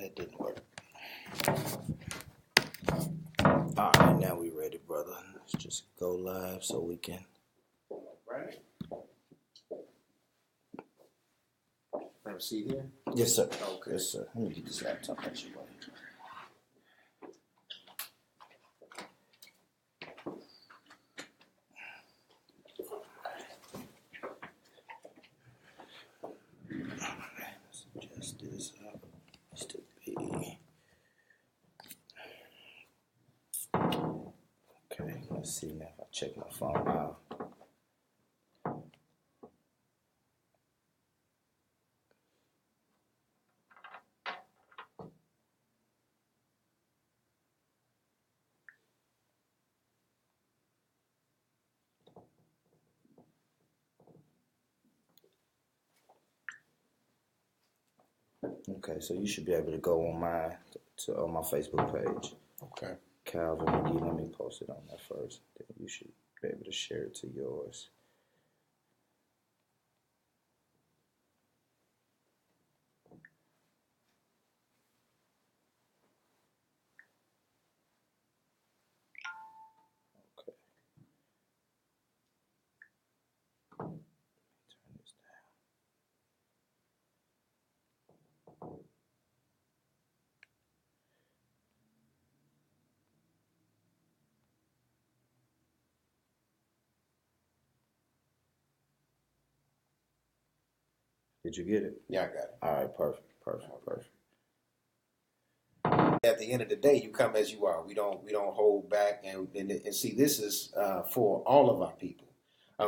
That didn't work. Alright, now we ready, brother. Let's just go live so we can. Right. Have a seat here? Yes, sir. Okay. Yes, sir. Let me get this laptop out your way. Let's adjust this up. This to be. Okay, let's see now if I check my phone out. Okay, so you should be able to go on my Facebook page. Okay. Calvin McGee, let me post it on that first. Then you should be able to share it to yours. Okay. Turn this down. Did you get it? Yeah, I got it. All right, perfect. At the end of the day, you come as you are. We don't hold back, and see, this is for all of our people.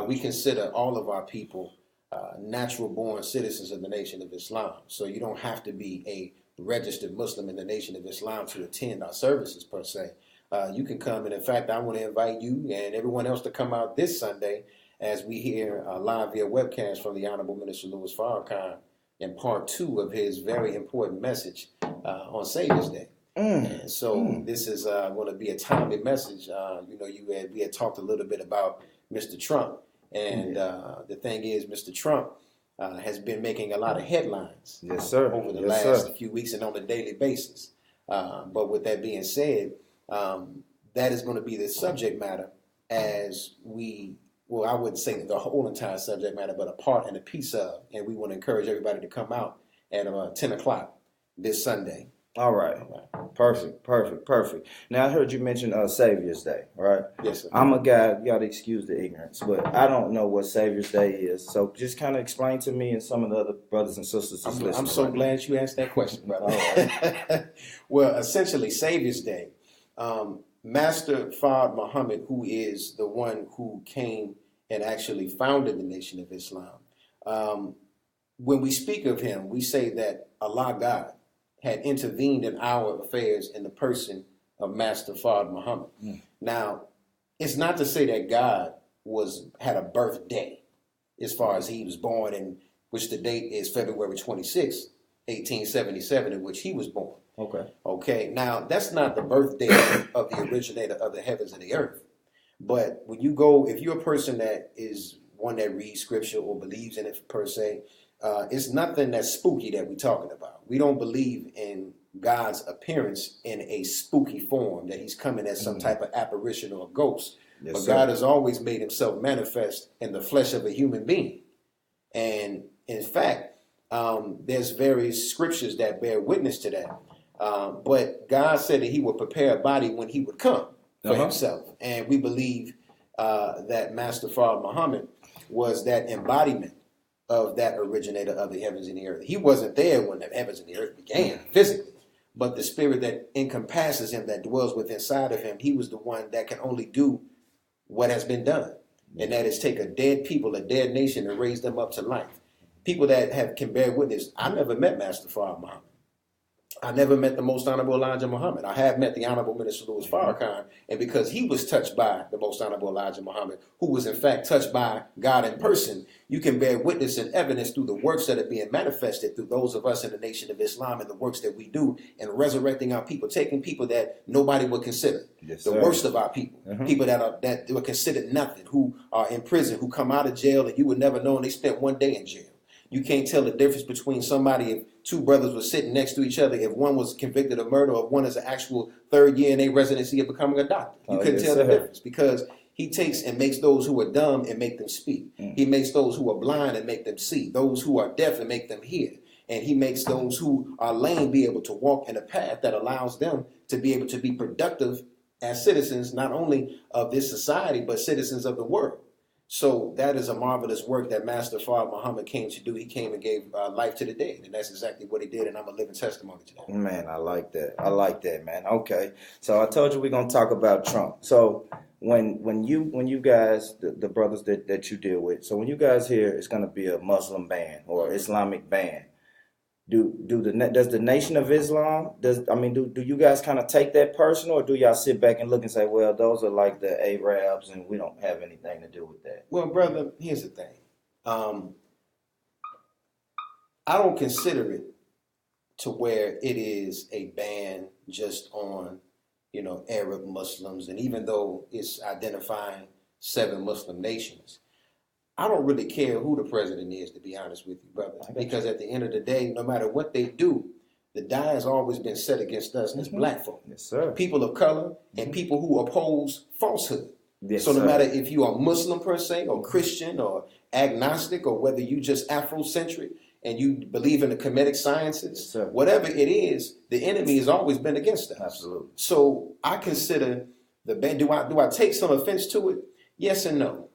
We consider all of our people natural-born citizens of the Nation of Islam. So you don't have to be a registered Muslim in the Nation of Islam to attend our services per se. You can come, and in fact, I want to invite you and everyone else to come out this Sunday as we hear live via webcast from the Honorable Minister Louis Farrakhan in part 2 of his very important message on Savior's Day. And so this is going to be a timely message. We had talked a little bit about Mr. Trump, and the thing is, Mr. Trump has been making a lot of headlines, yes, sir, over the last few weeks and on a daily basis. But with that being said, that is going to be the subject matter as we. Well, I wouldn't say the whole entire subject matter, but a part and a piece of. And we want to encourage everybody to come out at 10 o'clock this Sunday. All right. Perfect. Now, I heard you mention Savior's Day, right? Yes, sir. I'm a guy, you got to excuse the ignorance, but I don't know what Savior's Day is. So just kind of explain to me and some of the other brothers and sisters that's listening. I'm so glad you asked that question, brother. All right. Well, essentially, Savior's Day. Master Fard Muhammad, who is the one who came and actually founded the Nation of Islam. When we speak of him, we say that Allah God had intervened in our affairs in the person of Master Fard Muhammad. Now, it's not to say that God had a birthday as far as he was born, in which the date is February 26, 1877, in which he was born. Okay. Now, that's not the birthday of the originator of the heavens and the earth. But when you go, if you're a person that is one that reads scripture or believes in it per se, it's nothing that's spooky that we're talking about. We don't believe in God's appearance in a spooky form, that he's coming as some type of apparition or a ghost. Yes, but sir. God has always made himself manifest in the flesh of a human being. And in fact, there's various scriptures that bear witness to that. But God said that he would prepare a body when he would come for himself. And we believe that Master Fard Muhammad was that embodiment of that originator of the heavens and the earth. He wasn't there when the heavens and the earth began physically, but the spirit that encompasses him, that dwells within inside of him, he was the one that can only do what has been done. And that is take a dead people, a dead nation, and raise them up to life. People that can bear witness. I never met Master Fard Muhammad. I never met the Most Honorable Elijah Muhammad. I have met the Honorable Minister Louis Farrakhan, and because he was touched by the Most Honorable Elijah Muhammad, who was in fact touched by God in person, you can bear witness and evidence through the works that are being manifested through those of us in the Nation of Islam and the works that we do in resurrecting our people, taking people that nobody would consider, the worst of our people, people that were considered nothing, who are in prison, who come out of jail and you would never know, and they spent one day in jail. You can't tell the difference between somebody if two brothers were sitting next to each other, if one was convicted of murder or one is an actual third year in a residency of becoming a doctor. You couldn't tell the difference because he takes and makes those who are dumb and make them speak. He makes those who are blind and make them see. Those who are deaf and make them hear. And he makes those who are lame be able to walk in a path that allows them to be able to be productive as citizens, not only of this society, but citizens of the world. So that is a marvelous work that Master Father Muhammad came to do. He came and gave life to the dead, and that's exactly what he did, and I'm a living testimony to that. Man, I like that. I like that, man. Okay, so I told you we're going to talk about Trump. So when you guys, the brothers that you deal with, so when you guys hear it's going to be a Muslim ban or Islamic ban, does the Nation of Islam, do you guys kind of take that personal, or do y'all sit back and look and say, well, those are like the Arabs and we don't have anything to do with that? Well, brother, here's the thing. I don't consider it to where it is a ban just on, Arab Muslims. And even though it's identifying 7 Muslim nations, I don't really care who the president is, to be honest with you, brother. Because at the end of the day, no matter what they do, the die has always been set against us as black folk. Yes, sir. People of color and people who oppose falsehood. Yes, so no sir. matter if you are Muslim per se, or Christian, or agnostic, or whether you just Afrocentric and you believe in the Kemetic sciences, yes, whatever it is, the enemy has always been against us. Absolutely. So I consider the ban. Do I take some offense to it? Yes and no.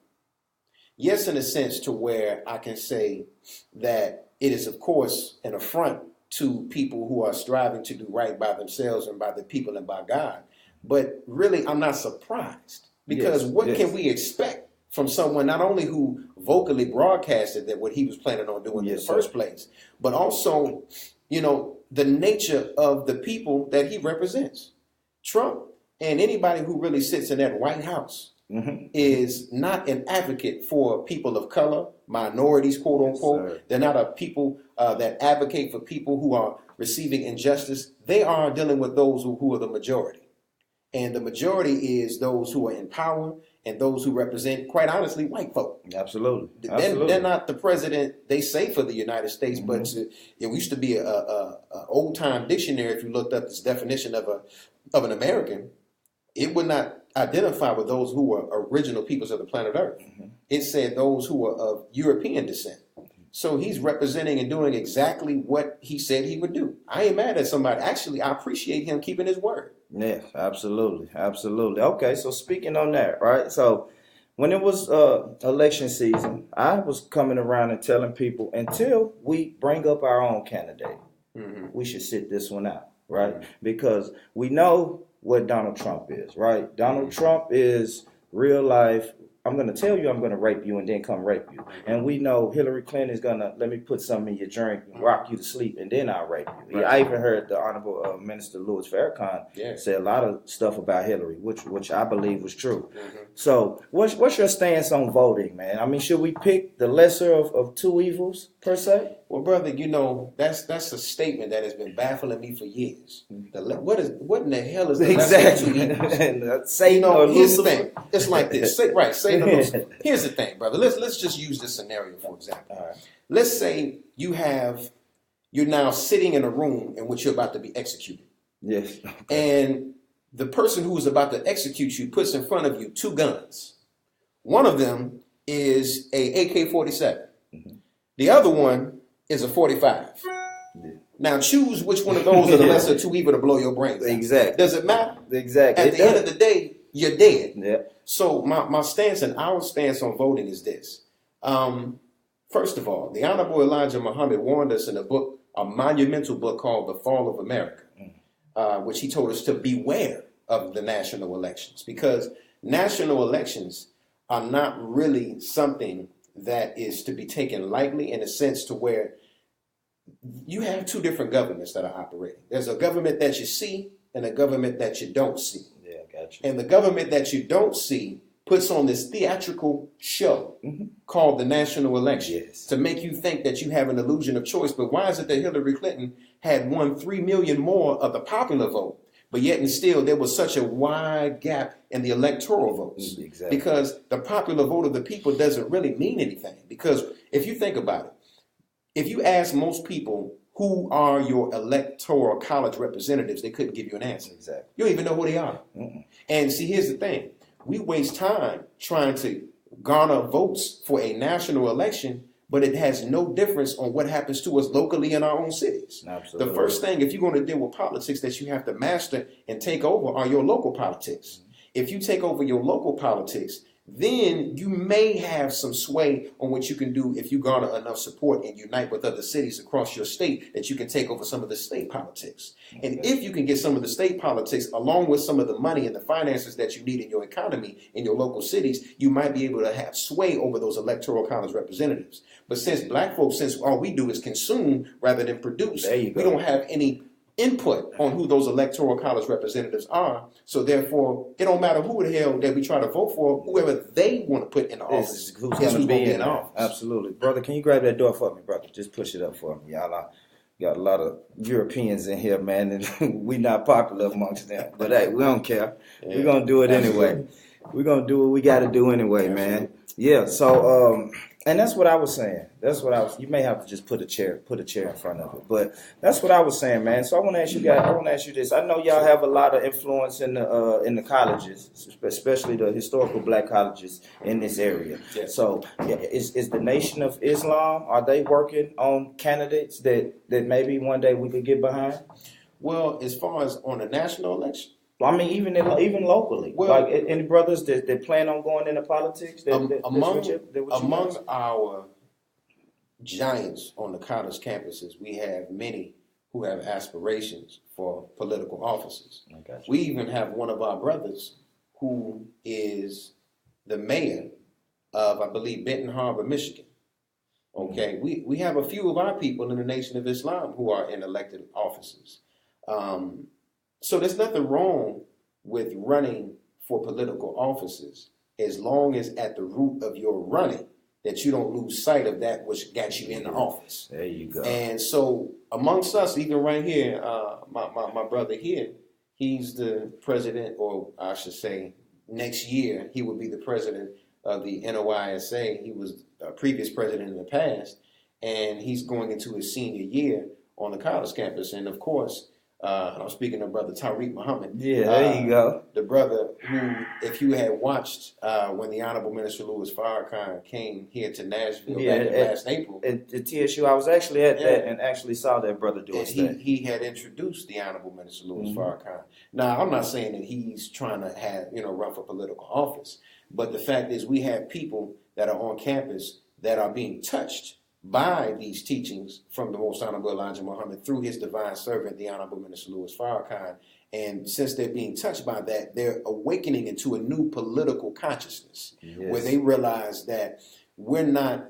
Yes, in a sense to where I can say that it is, of course, an affront to people who are striving to do right by themselves and by the people and by God. But really, I'm not surprised because what can we expect from someone not only who vocally broadcasted that what he was planning on doing in the first place, but also, the nature of the people that he represents. Trump and anybody who really sits in that White House is not an advocate for people of color, minorities, quote unquote. Yes, they're not a people that advocate for people who are receiving injustice. They are dealing with those who are the majority. And the majority is those who are in power and those who represent, quite honestly, white folk. Absolutely. They're not the president, they say, for the United States, but it used to be a old-time dictionary. If you looked up this definition of an American, it would not identify with those who were original peoples of the planet Earth. It said those who were of European descent. So he's representing and doing exactly what he said he would do. I ain't mad at somebody. Actually, I appreciate him keeping his word. Yeah, absolutely. Absolutely. Okay, so speaking on that, right? So when it was election season, I was coming around and telling people until we bring up our own candidate, we should sit this one out, right? Because we know what Donald Trump is, right? Donald Trump is real life. I'm going to tell you I'm going to rape you and then come rape you. And we know Hillary Clinton is going to let me put something in your drink and rock you to sleep and then I'll rape you. Right. I even heard the Honorable Minister Louis Farrakhan say a lot of stuff about Hillary, which I believe was true. So what's your stance on voting, man? I mean, should we pick the lesser of two evils, per se? Well, brother, that's a statement that has been baffling me for years. What in the hell is the lesser of two evils? Here's the thing. It's like this. Here's the thing, brother. Let's just use this scenario, for example. All right. Let's say you're now sitting in a room in which you're about to be executed. Yes. And the person who is about to execute you puts in front of you 2 guns. One of them is a AK-47. The other one is a 45. Yeah. Now choose which one of those are the lesser 2 evil to blow your brains out. Exactly. Does it matter? Exactly. At the end of the day, you're dead. Yeah. So my stance and our stance on voting is this. First of all, the Honorable Elijah Muhammad warned us in a monumental book called The Fall of America, which he told us to beware of the national elections, because national elections are not really something that is to be taken lightly, in a sense to where you have 2 different governments that are operating. There's a government that you see and a government that you don't see. Yeah, gotcha. And the government that you don't see puts on this theatrical show called the national election to make you think that you have an illusion of choice. But why is it that Hillary Clinton had won 3 million more of the popular vote, but yet and still there was such a wide gap in the electoral votes? Exactly. Because the popular vote of the people doesn't really mean anything. Because if you think about it, If you ask most people who are your electoral college representatives, they couldn't give you an answer. Exactly. You don't even know who they are. Mm-mm. And see, here's the thing. We waste time trying to garner votes for a national election, but it has no difference on what happens to us locally in our own cities. Absolutely. The first thing, if you're going to deal with politics that you have to master and take over, are your local politics. Mm-hmm. If you take over your local politics, then you may have some sway on what you can do if you garner enough support and unite with other cities across your state that you can take over some of the state politics. Okay. And if you can get some of the state politics along with some of the money and the finances that you need in your economy in your local cities, you might be able to have sway over those electoral college representatives. But since black folks, since all we do is consume rather than produce, we don't have any input on who those electoral college representatives are. So therefore, it don't matter who the hell that we try to vote for, whoever they want to put in the office is who's going to be in the office. Absolutely. Brother, can you grab that door for me, brother? Just push it up for me. Y'all got a lot of Europeans in here, man, and we not popular amongst them. But hey, we don't care. Yeah, we're going to do it anyway. We're going to do what we got to do anyway, man. Yeah, so and that's what I was saying. You may have to just put a chair in front of it. But that's what I was saying, man. So I want to ask you guys, I want to ask you this. I know y'all have a lot of influence in the colleges, especially the historical black colleges in this area. Yeah. So is the Nation of Islam, are they working on candidates that maybe one day we could get behind? Well, as far as on the national election, I mean, even locally, well, like any brothers that plan on going into politics. Among our giants on the college campuses, we have many who have aspirations for political offices. We even have one of our brothers who is the mayor of, I believe, Benton Harbor, Michigan. Okay, we have a few of our people in the Nation of Islam who are in elected offices. So there's nothing wrong with running for political offices as long as at the root of your running that you don't lose sight of that which got you in the office. There you go. And so amongst us, even right here, my brother here, he's the president, or I should say next year, he will be the president of the NOISA. He was a previous president in the past, and he's going into his senior year on the college campus. And of course, I'm speaking of Brother Tariq Muhammad. Yeah, there you go. The brother who, if you had watched when the Honorable Minister Louis Farrakhan came here to Nashville back in last April. At TSU, I was actually at that and actually saw that brother do it. He had introduced the Honorable Minister Louis Farrakhan. Now, I'm not saying that he's trying to run for political office, but the fact is we have people that are on campus that are being touched by these teachings from the Most Honorable Elijah Muhammad through his divine servant, the Honorable Minister Louis Farrakhan. And since they're being touched by that, they're awakening into a new political consciousness where they realize that we're not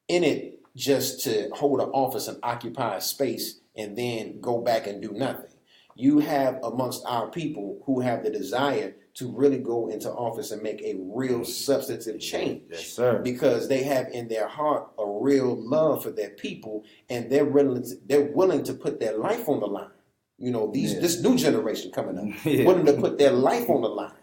in it just to hold an office and occupy a space and then go back and do nothing. You have amongst our people who have the desire to really go into office and make a real substantive change. Yes, sir. Because they have in their heart a real love for their people, and they're willing to put their life on the line. This new generation coming up, willing to put their life on the line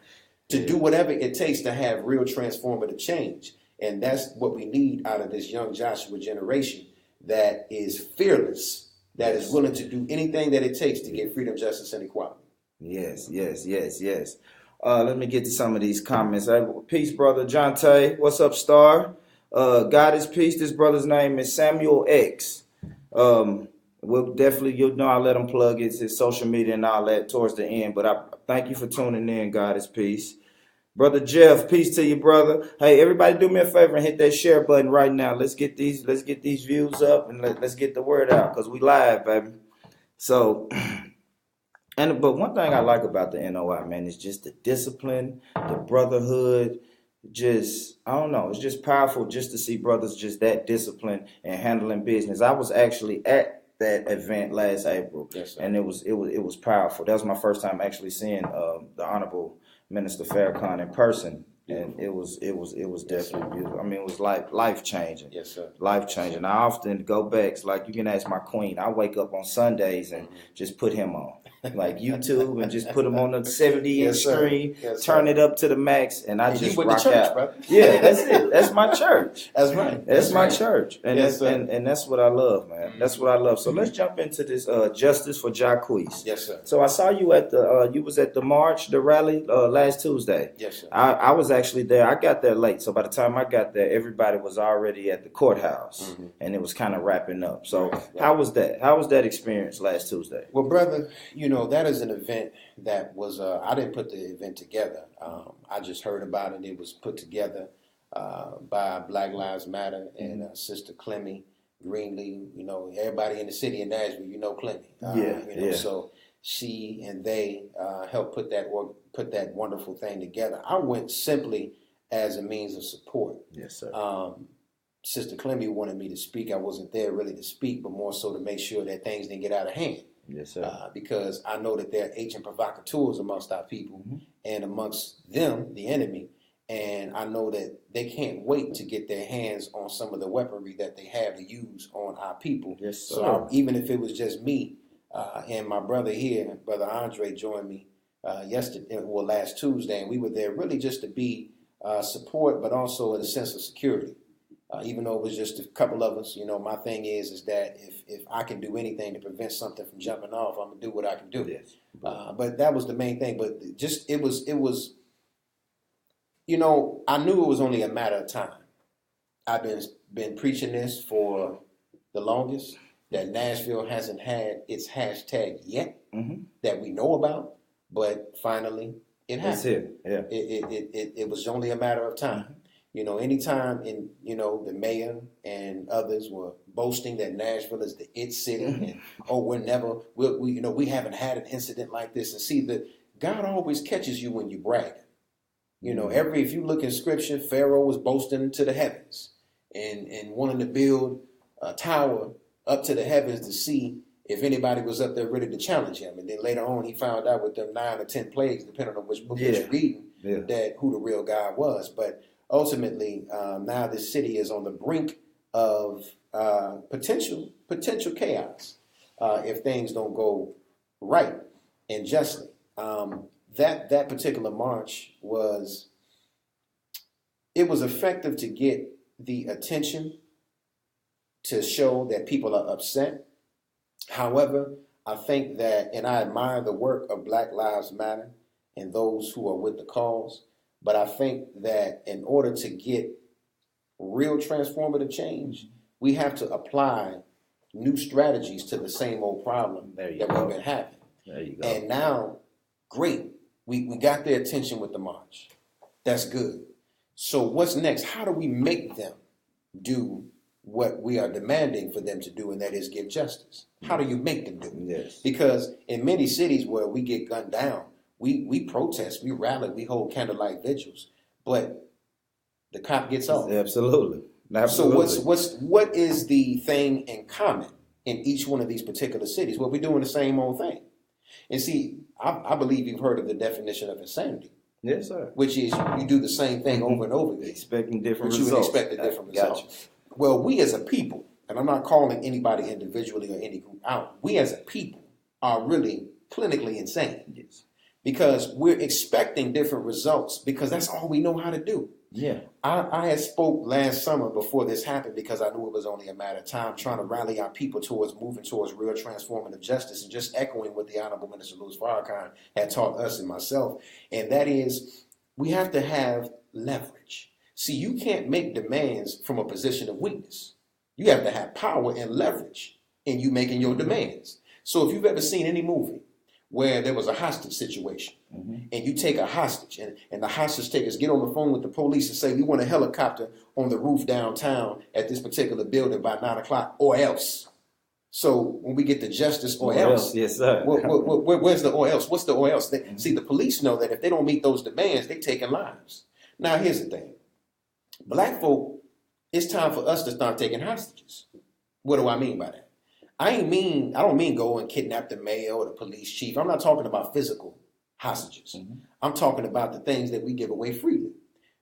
to do whatever it takes to have real transformative change. And that's what we need out of this young Joshua generation that is fearless, that is willing to do anything that it takes to get freedom, justice, and equality. Yes. Let me get to some of these comments. Peace, brother John Tay. What's up, Star? God is peace. This brother's name is Samuel X. We'll definitely, I'll let him plug his social media and all that towards the end. But I thank you for tuning in. God is peace. Brother Jeff, peace to you, brother. Hey, everybody, do me a favor and hit that share button right now. Let's get these views up and let's get the word out because we live, baby. So. But one thing I like about the NOI, man, is just the discipline, the brotherhood. I don't know. It's just powerful just to see brothers just that disciplined and handling business. I was actually at that event last April, and it was powerful. That was my first time actually seeing the Honorable Minister Farrakhan in person, and it was definitely beautiful. I mean, it was life changing. Yes, sir. Life changing. I often go back. It's like you can ask my queen. I wake up on Sundays and just put him on. like YouTube, and just put them on the 70-inch Yes, sir. screen, Yes, turn sir. it up to the max, and I And just you went rock to church, out. brother. Yeah, that's it. That's my church. That's right. That's my right. church, and Yes, sir. and that's what I love, man. That's what I love. So let's jump into this justice for Jocques. Yes, sir. So I saw you at the you was at the march, the rally last Tuesday. Yes, sir. I was actually there. I got there late, so by the time I got there, everybody was already at the courthouse, and it was kind of wrapping up. So how was that? How was that experience last Tuesday? Well, brother, that is an event that was, I didn't put the event together. I just heard about it. It was put together by Black Lives Matter and Sister Clemmy Greenlee. Everybody in the city of Nashville, Clemmy. So she and they helped put that wonderful thing together. I went simply as a means of support. Yes, sir. Sister Clemmy wanted me to speak. I wasn't there really to speak, but more so to make sure that things didn't get out of hand. Yes, sir. Because I know that there are agent provocateurs amongst our people and amongst them, the enemy. And I know that they can't wait to get their hands on some of the weaponry that they have to use on our people. Yes, sir. So even if it was just me and my brother here, Brother Andre, joined me last Tuesday, and we were there really just to be support, but also in a sense of security. Even though it was just a couple of us, my thing is that if I can do anything to prevent something from jumping off, I'm gonna do what I can do. Yes. But that was the main thing. But just it was. I knew it was only a matter of time. I've been preaching this for the longest. That Nashville hasn't had its hashtag yet that we know about, but finally it happened. That's it. Yeah. It was only a matter of time. Anytime the mayor and others were boasting that Nashville is the it city, and we haven't had an incident like this. And see that God always catches you when you brag. If you look in Scripture, Pharaoh was boasting to the heavens and wanting to build a tower up to the heavens to see if anybody was up there ready to challenge him. And then later on, he found out with them 9 or 10 plagues, depending on which book you're reading, that who the real God was. But ultimately, now this city is on the brink of potential chaos if things don't go right and justly. That particular march was effective to get the attention to show that people are upset. However, I think that, and I admire the work of Black Lives Matter and those who are with the cause. But I think that in order to get real transformative change, we have to apply new strategies to the same old problem that we've been having. There you go. And now, great, we got their attention with the march. That's good. So what's next? How do we make them do what we are demanding for them to do, and that is give justice? How do you make them do it? Yes. Because in many cities where we get gunned down, we protest, we rally, we hold candlelight vigils, but the cop gets off. Absolutely. So what is the thing in common in each one of these particular cities? Well, we're doing the same old thing. And see, I believe you've heard of the definition of insanity. Yes, sir. Which is you do the same thing over and over again, expecting different but results. You would expect a different result. Well, we as a people, and I'm not calling anybody individually or any group out, we as a people are really clinically insane. Yes. Because we're expecting different results because that's all we know how to do. Yeah. I had spoke last summer before this happened because I knew it was only a matter of time, trying to rally our people towards moving towards real transformative justice, and just echoing what the Honorable Minister Louis Farrakhan had taught us and myself. And that is, we have to have leverage. See, you can't make demands from a position of weakness. You have to have power and leverage in you making your demands. So if you've ever seen any movie where there was a hostage situation, and you take a hostage, and the hostage takers get on the phone with the police and say, we want a helicopter on the roof downtown at this particular building by 9 o'clock, or else. So when we get to justice, or else, yes, sir. Where's the or else? What's the or else? See, the police know that if they don't meet those demands, they're taking lives. Now, here's the thing. Black folk, it's time for us to start taking hostages. What do I mean by that? I don't mean go and kidnap the mayor or the police chief. I'm not talking about physical hostages. I'm talking about the things that we give away freely.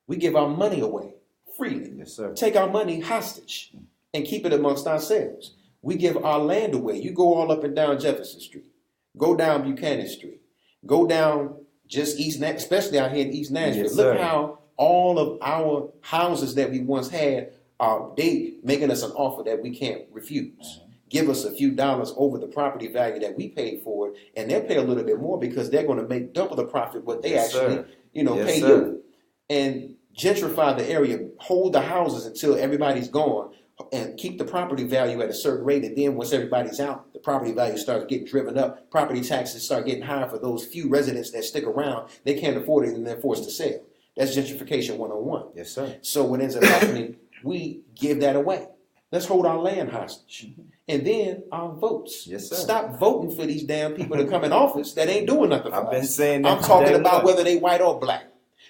We give our money away freely. Yes, sir. Take our money hostage and keep it amongst ourselves. We give our land away. You go all up and down Jefferson Street. Go down Buchanan Street. Go down just especially out here in East Nashville. Yes, Look sir. how all of our houses that we once had are they making us an offer that we can't refuse. Give us a few dollars over the property value that we paid for it, and they'll pay a little bit more because they're going to make double the profit what they Yes, actually, sir. pay you. And gentrify the area, hold the houses until everybody's gone, and keep the property value at a certain rate. And then once everybody's out, the property value starts getting driven up. Property taxes start getting higher for those few residents that stick around. They can't afford it and they're forced to sell. That's gentrification 101. Yes, sir. So what ends up happening, we give that away. Let's hold our land hostage. And then our votes. Yes, sir. Stop voting for these damn people to come in office that ain't doing nothing for us. I've been saying that. I'm talking about whether they white or black.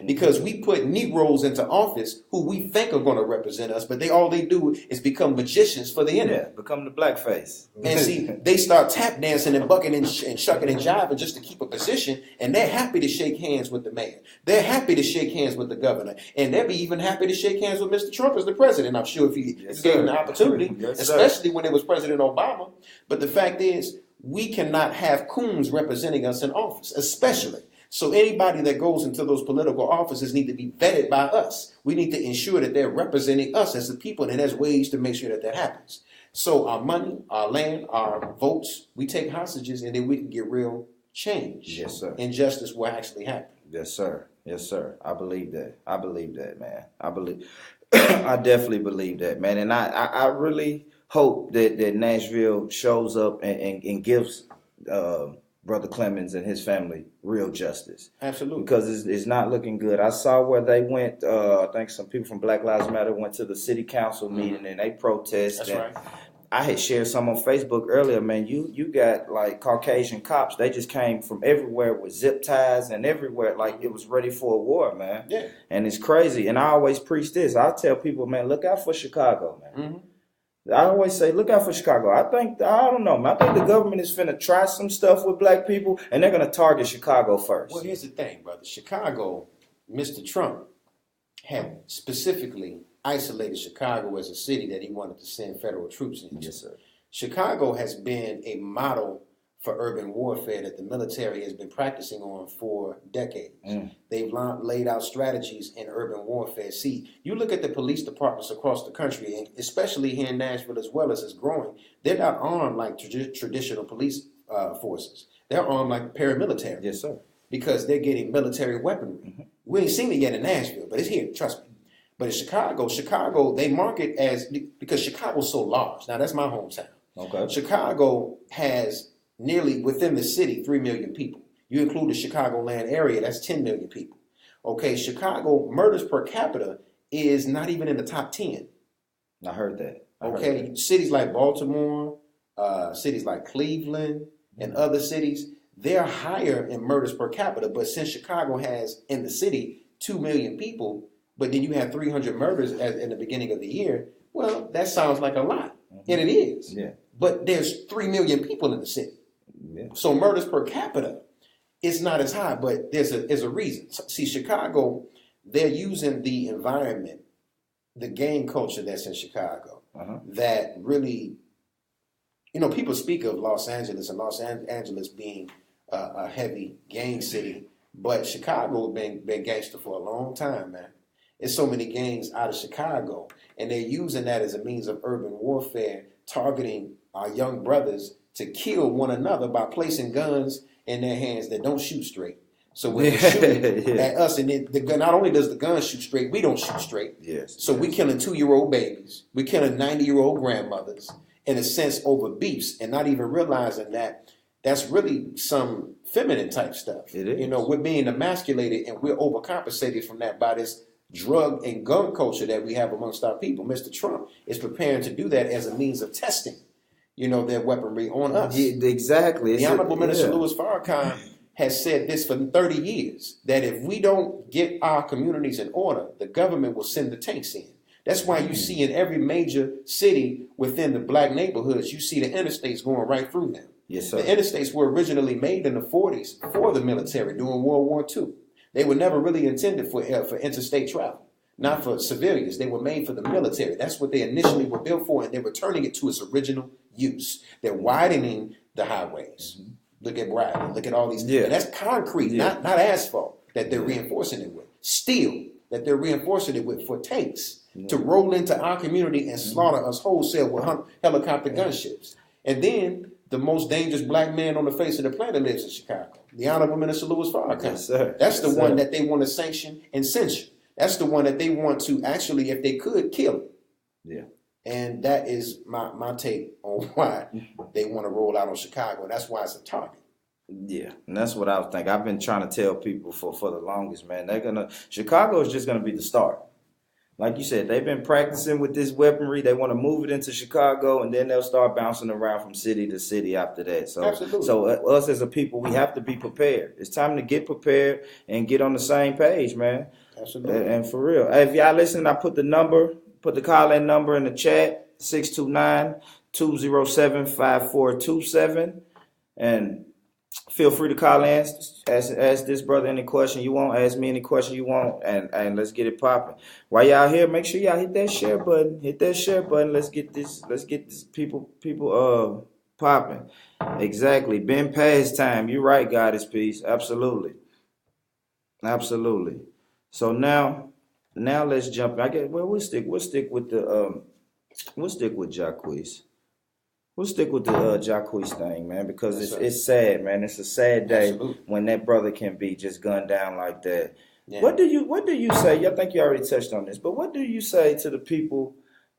Because we put Negroes into office who we think are going to represent us, but all they do is become magicians for the internet. Yeah, become the blackface. And see, they start tap dancing and bucking and shucking and jiving just to keep a position, and they're happy to shake hands with the mayor. They're happy to shake hands with the governor, and they'll be even happy to shake hands with Mr. Trump as the president. I'm sure if he gave him the opportunity, especially when it was President Obama. But the fact is, we cannot have coons representing us in office, especially. So anybody that goes into those political offices need to be vetted by us. We need to ensure that they're representing us as the people, and there's ways to make sure that happens. So our money, our land, our votes, we take hostages, and then we can get real change. Yes, sir. And justice will actually happen. Yes, sir. Yes, sir. I believe that. I believe that, man. I definitely believe that, man. And I really hope that Nashville shows up and gives Brother Clemens and his family real justice. Absolutely. Because it's not looking good. I saw where they went, I think some people from Black Lives Matter went to the city council meeting and they protested. That's right. I had shared some on Facebook earlier, man. You got like Caucasian cops. They just came from everywhere with zip ties and everywhere. Like it was ready for a war, man. Yeah. And it's crazy. And I always preach this. I tell people, man, look out for Chicago, man. Mm-hmm. I always say, look out for Chicago. I don't know, man. I think the government is finna try some stuff with black people, and they're gonna target Chicago first. Well, here's the thing, brother. Chicago, Mr. Trump had specifically isolated Chicago as a city that he wanted to send federal troops into. Yes, sir. Chicago has been a model for urban warfare that the military has been practicing on for decades. They've laid out strategies in urban warfare. See, you look at the police departments across the country, and especially here in Nashville as well as it's growing, they're not armed like traditional police forces. They're armed like paramilitary. Yes, sir. Because they're getting military weaponry. Mm-hmm. We ain't seen it yet in Nashville, but it's here, trust me. But in Chicago, they market as, because Chicago's so large. Now, that's my hometown. Okay. Chicago has nearly within the city 3 million people. You include the Chicagoland area, that's 10 million people. Okay, Chicago murders per capita is not even in the top 10. I heard that. Okay, cities like Baltimore, cities like Cleveland, and other cities, they're higher in murders per capita. But since Chicago has in the city 2 million people, but then you have 300 murders in the beginning of the year, well, that sounds like a lot. Mm-hmm. And it is. Yeah. But there's 3 million people in the city. Yeah. So murders per capita is not as high, but there's a reason. See, Chicago, they're using the environment, the gang culture that's in Chicago, that really, people speak of Los Angeles and Los Angeles being a heavy gang city, but Chicago been gangster for a long time, man. There's so many gangs out of Chicago, and they're using that as a means of urban warfare, targeting our young brothers to kill one another by placing guns in their hands that don't shoot straight. So when they're shooting at us, and the gun, not only does the gun shoot straight, we don't shoot straight. Yes. So we're killing 2-year-old babies. We're killing 90-year-old grandmothers, in a sense, over beefs, and not even realizing that that's really some feminine type stuff. It is. We're being emasculated, and we're overcompensated from that by this drug and gun culture that we have amongst our people. Mr. Trump is preparing to do that as a means of testing, their weaponry on us. Yeah, exactly. The Honorable Minister Louis Farrakhan has said this for 30 years, that if we don't get our communities in order, the government will send the tanks in. That's why you see in every major city within the black neighborhoods, you see the interstates going right through them. Yes, sir. The interstates were originally made in the 40s for the military during World War II. They were never really intended for interstate travel, not for civilians. They were made for the military. That's what they initially were built for, and they're returning it to its original use. They're widening the highways. Look at Bradley. Look at all these. Yeah. And that's concrete, not asphalt that they're reinforcing it with. Steel that they're reinforcing it with for tanks to roll into our community and slaughter us wholesale with helicopter gunships. And then the most dangerous black man on the face of the planet lives in Chicago. The Honorable Minister Louis Farrakhan. Yes, sir. That's the one that they want to sanction and censure. That's the one that they want to actually, if they could, kill. Yeah. And that is my take on why they want to roll out on Chicago. That's why it's a target. Yeah, and that's what I was thinking. I've been trying to tell people for the longest, man. Chicago is just gonna be the start. Like you said, they've been practicing with this weaponry. They want to move it into Chicago, and then they'll start bouncing around from city to city after that. So, Absolutely. so us as a people, we have to be prepared. It's time to get prepared and get on the same page, man. Absolutely. And for real, if y'all listening, I put the call-in number in the chat, 629-207-5427, and feel free to call in, ask this brother any question you want, ask me any question you want, and let's get it popping. While y'all here, make sure y'all hit that share button. Let's get this people popping. Exactly. Been past time. You're right, God is peace. Absolutely. So now let's jump. We'll stick with Jocques. We'll stick with the Jocques thing, man, because it's sad, man. It's a sad day when that brother can be just gunned down like that. Yeah. What do you say? I think you already touched on this, but what do you say to the people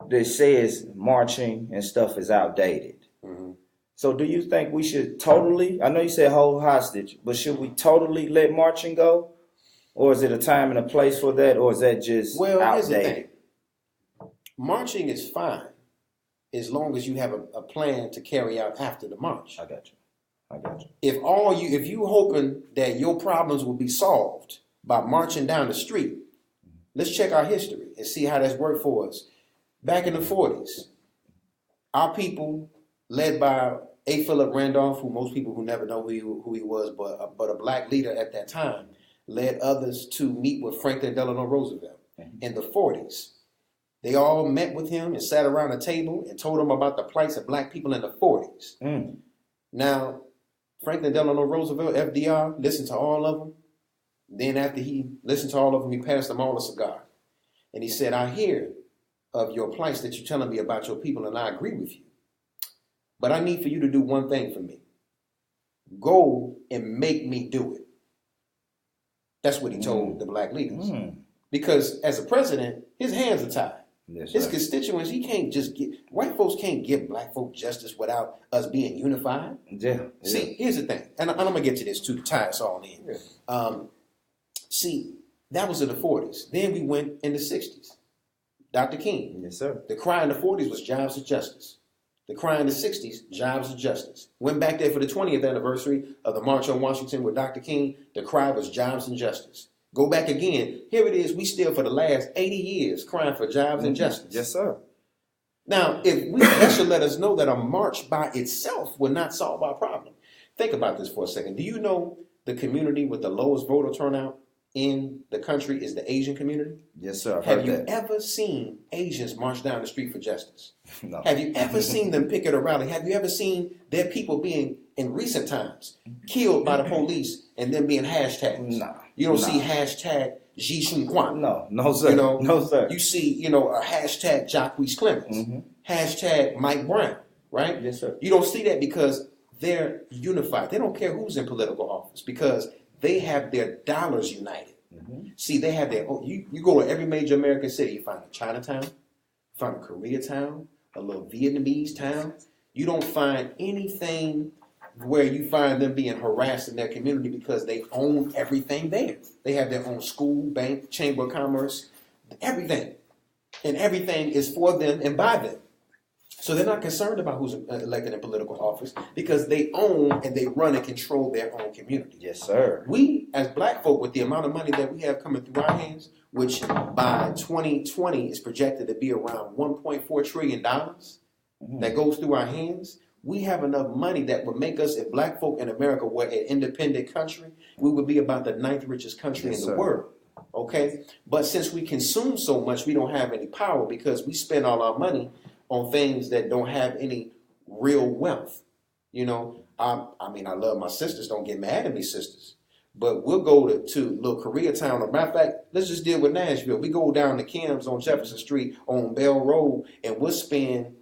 that says marching and stuff is outdated? Mm-hmm. So do you think we should totally? I know you said hold hostage, but should we totally let marching go, or is it a time and a place for that, or is that just outdated? Here's the thing. Marching is fine, as long as you have a plan to carry out after the march. I got you. If you hoping that your problems will be solved by marching down the street, let's check our history and see how that's worked for us. Back in the 40s, our people, led by A. Philip Randolph, who most people who never know who he was, but a black leader at that time, led others to meet with Franklin Delano Roosevelt in the 40s. They all met with him and sat around a table and told him about the plights of black people in the 40s. Now, Franklin Delano Roosevelt, FDR, listened to all of them. Then after he listened to all of them, he passed them all a cigar. And he said, I hear of your plights that you're telling me about your people, and I agree with you. But I need for you to do one thing for me. Go and make me do it. That's what he told the black leaders. Because as a president, his hands are tied. Yes, his constituents, he can't just white folks can't give black folk justice without us being unified. Yeah. See, here's the thing, and I'm going to get to this too to tie us all in. Yeah. See, that was in the 40s. Then we went in the 60s. Dr. King. Yes, sir. The cry in the 40s was jobs of justice. The cry in the 60s, jobs of justice. Went back there for the 20th anniversary of the March on Washington with Dr. King. The cry was jobs and justice. Go back again. Here it is. We still, for the last 80 years, crying for jobs and justice. Yes, sir. Now, that should let us know that a march by itself will not solve our problem. Think about this for a second. Do you know the community with the lowest voter turnout in the country is the Asian community? Yes, sir. Have you ever seen Asians march down the street for justice? No. Have you ever seen them picket a rally? Have you ever seen their people being, in recent times, killed by the police and them being hashtags? No. You don't see hashtag Ji Shun Kwan. No, sir. No, sir. You see, a hashtag Jacques Clemens, hashtag Mike Brown, right? Yes, sir. You don't see that because they're unified. They don't care who's in political office because they have their dollars united. See, they have their own. You go to every major American city, you find a Chinatown, you find a Koreatown, a little Vietnamese town. You don't find anything where you find them being harassed in their community because they own everything there. They have their own school, bank, chamber of commerce, everything. And everything is for them and by them. So they're not concerned about who's elected in political office because they own and they run and control their own community. Yes, sir. We, as black folk, with the amount of money that we have coming through our hands, which by 2020 is projected to be around $1.4 trillion that goes through our hands, we have enough money that would make us, if black folk in America were an independent country, we would be about the 9th richest country in the world. Okay? But since we consume so much, we don't have any power because we spend all our money on things that don't have any real wealth. I mean, I love my sisters. Don't get mad at me, sisters. But we'll go to little Koreatown. As a matter of fact, let's just deal with Nashville. We go down to Kim's on Jefferson Street on Bell Road, and we'll spend,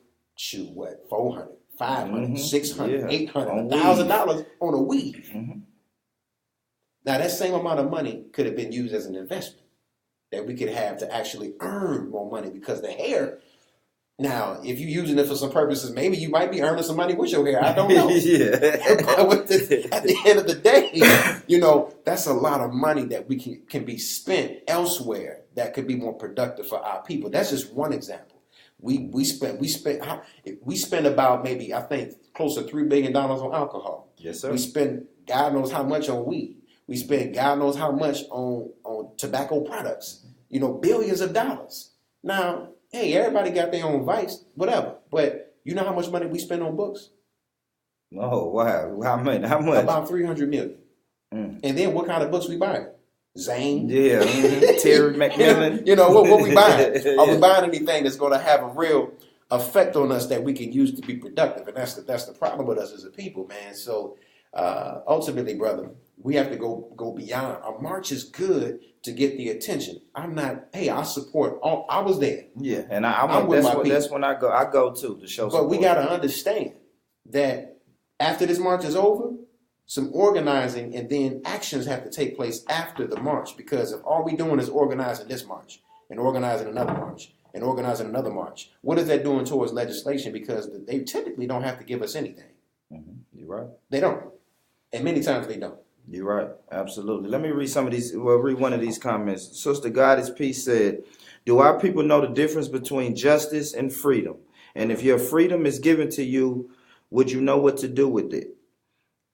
what, $400, $500, $600, $800, $1,000 on a weed. Mm-hmm. Now, that same amount of money could have been used as an investment that we could have to actually earn more money, because the hair. Now, if you're using it for some purposes, maybe you might be earning some money with your hair. I don't know. Yeah. But at the end of the day, that's a lot of money that we can be spent elsewhere that could be more productive for our people. That's just one example. We spend about, maybe, I think, close to $3 billion on alcohol. Yes, sir. We spend God knows how much on weed. We spend God knows how much on tobacco products. Billions of dollars. Now, hey, everybody got their own vice, whatever. But you know how much money we spend on books? Oh, wow. How much? About $300 million. And then what kind of books we buying? Zane? Yeah. Terry McMillan. What we buying? Are we buying anything that's going to have a real effect on us that we can use to be productive? And that's the problem with us as a people, man. So ultimately, brother, we have to go beyond. A march is good to get the attention. I support all. I was there. Yeah, and that's when I go. I go too to show support. But we got to understand that after this march is over, some organizing and then actions have to take place after the march. Because if all we're doing is organizing this march and organizing another march and organizing another march, what is that doing towards legislation? Because they typically don't have to give us anything. Mm-hmm. You're right. They don't. And many times they don't. You're right. Absolutely. Let me read read one of these comments. Sister Goddess Peace said, do our people know the difference between justice and freedom? And if your freedom is given to you, would you know what to do with it?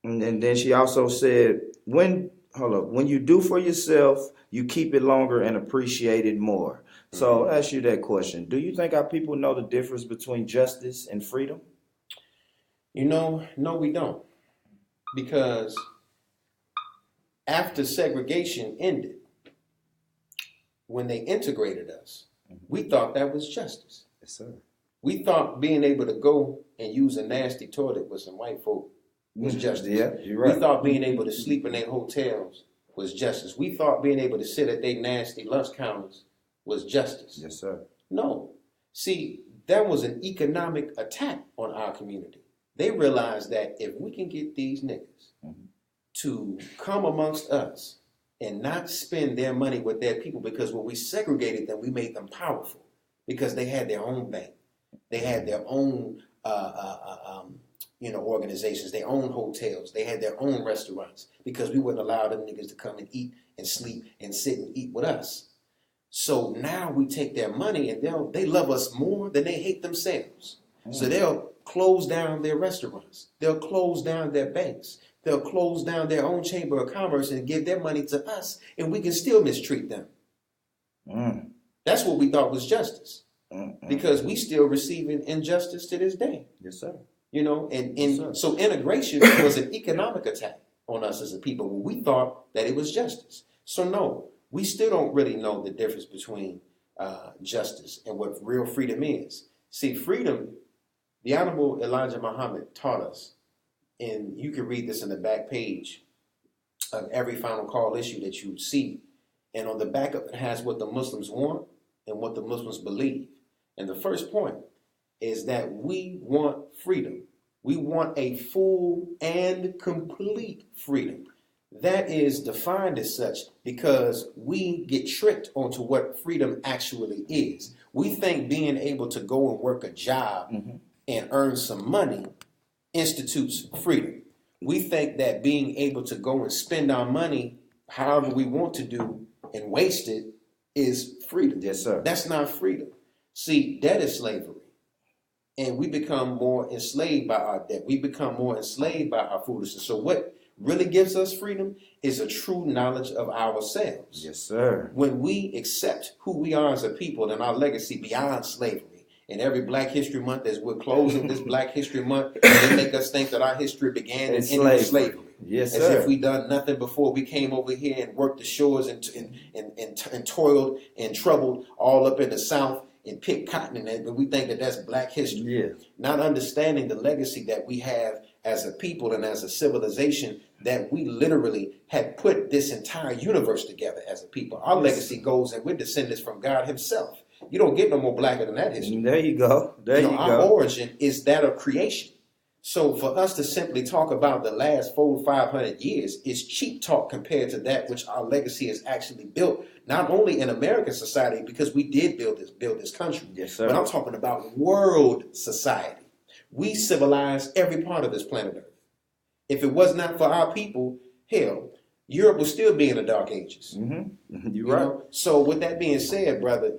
And then she also said, when you do for yourself, you keep it longer and appreciate it more. Mm-hmm. So I'll ask you that question. Do you think our people know the difference between justice and freedom? No, we don't. Because after segregation ended, when they integrated us, we thought that was justice. Yes, sir. We thought being able to go and use a nasty toilet with some white folk was justice. Yeah, you're right. We thought being able to sleep in their hotels was justice. We thought being able to sit at their nasty lunch counters was justice. Yes, sir. No. See, that was an economic attack on our community. They realized that if we can get these niggas to come amongst us and not spend their money with their people, because when we segregated them, we made them powerful because they had their own bank. They had their own organizations, their own hotels. They had their own restaurants because we wouldn't allow them niggas to come and eat and sleep and sit and eat with us. So now we take their money and they love us more than they hate themselves. So they'll close down their restaurants. They'll close down their banks. They'll close down their own chamber of commerce and give their money to us, and we can still mistreat them. That's what we thought was justice, because we still receiving injustice to this day. Yes, sir. So integration was an economic attack on us as a people. We thought that it was justice. So no, we still don't really know the difference between justice and what real freedom is. See, freedom, the Honorable Elijah Muhammad taught us, and you can read this in the back page of every Final Call issue that you see. And on the back of it has what the Muslims want and what the Muslims believe. And the first point is that we want freedom. We want a full and complete freedom. That is defined as such because we get tricked onto what freedom actually is. We think being able to go and work a job and earn some money institutes freedom. We think that being able to go and spend our money however we want to do and waste it is freedom. Yes, sir. That's not freedom. See, debt is slavery. And we become more enslaved by our debt. We become more enslaved by our foolishness. So what really gives us freedom is a true knowledge of ourselves. Yes, sir. When we accept who we are as a people and our legacy beyond slavery, and every Black History Month, as we're closing this Black History Month, they make us think that our history began in slavery. Yes, as sir. if we done nothing before we came over here and worked the shores and toiled and troubled all up in the South and picked cotton, and we think that that's Black history. Yeah. Not understanding the legacy that we have as a people and as a civilization that we literally had put this entire universe together as a people. Our legacy goes, and we're descendants from God himself. You don't get no more blacker than that history. There you go. Our origin is that of creation. So for us to simply talk about the last 400-500 years is cheap talk compared to that which our legacy is actually built, not only in American society, because we did build this country. Yes, sir. But I'm talking about world society. We civilized every part of this planet Earth. If it was not for our people, hell, Europe would still be in the Dark Ages. Mm-hmm. You're right. So with that being said, brother,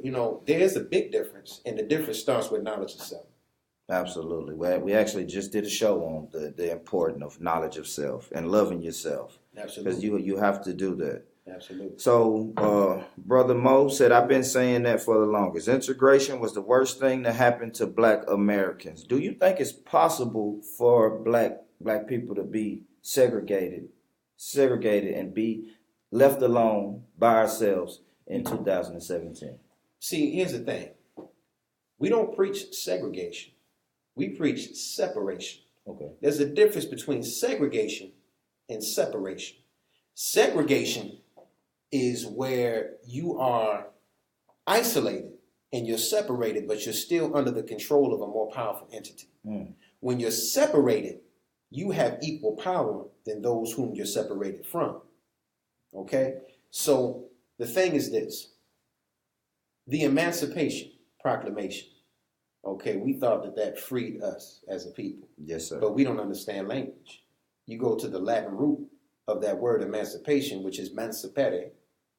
there's a big difference, and the difference starts with knowledge of self. Absolutely. We actually just did a show on the importance of knowledge of self and loving yourself. Absolutely. Because you have to do that. Absolutely. So, Brother Mo said, I've been saying that for the longest. Integration was the worst thing that happened to Black Americans. Do you think it's possible for black people to be segregated and be left alone by ourselves in 2017? See, here's the thing. We don't preach segregation. We preach separation. Okay. There's a difference between segregation and separation. Segregation is where you are isolated and you're separated, but you're still under the control of a more powerful entity. When you're separated, you have equal power than those whom you're separated from. Okay? So the thing is this. The Emancipation Proclamation. Okay, we thought that freed us as a people. Yes, sir. But we don't understand language. You go to the Latin root of that word emancipation, which is mancipere,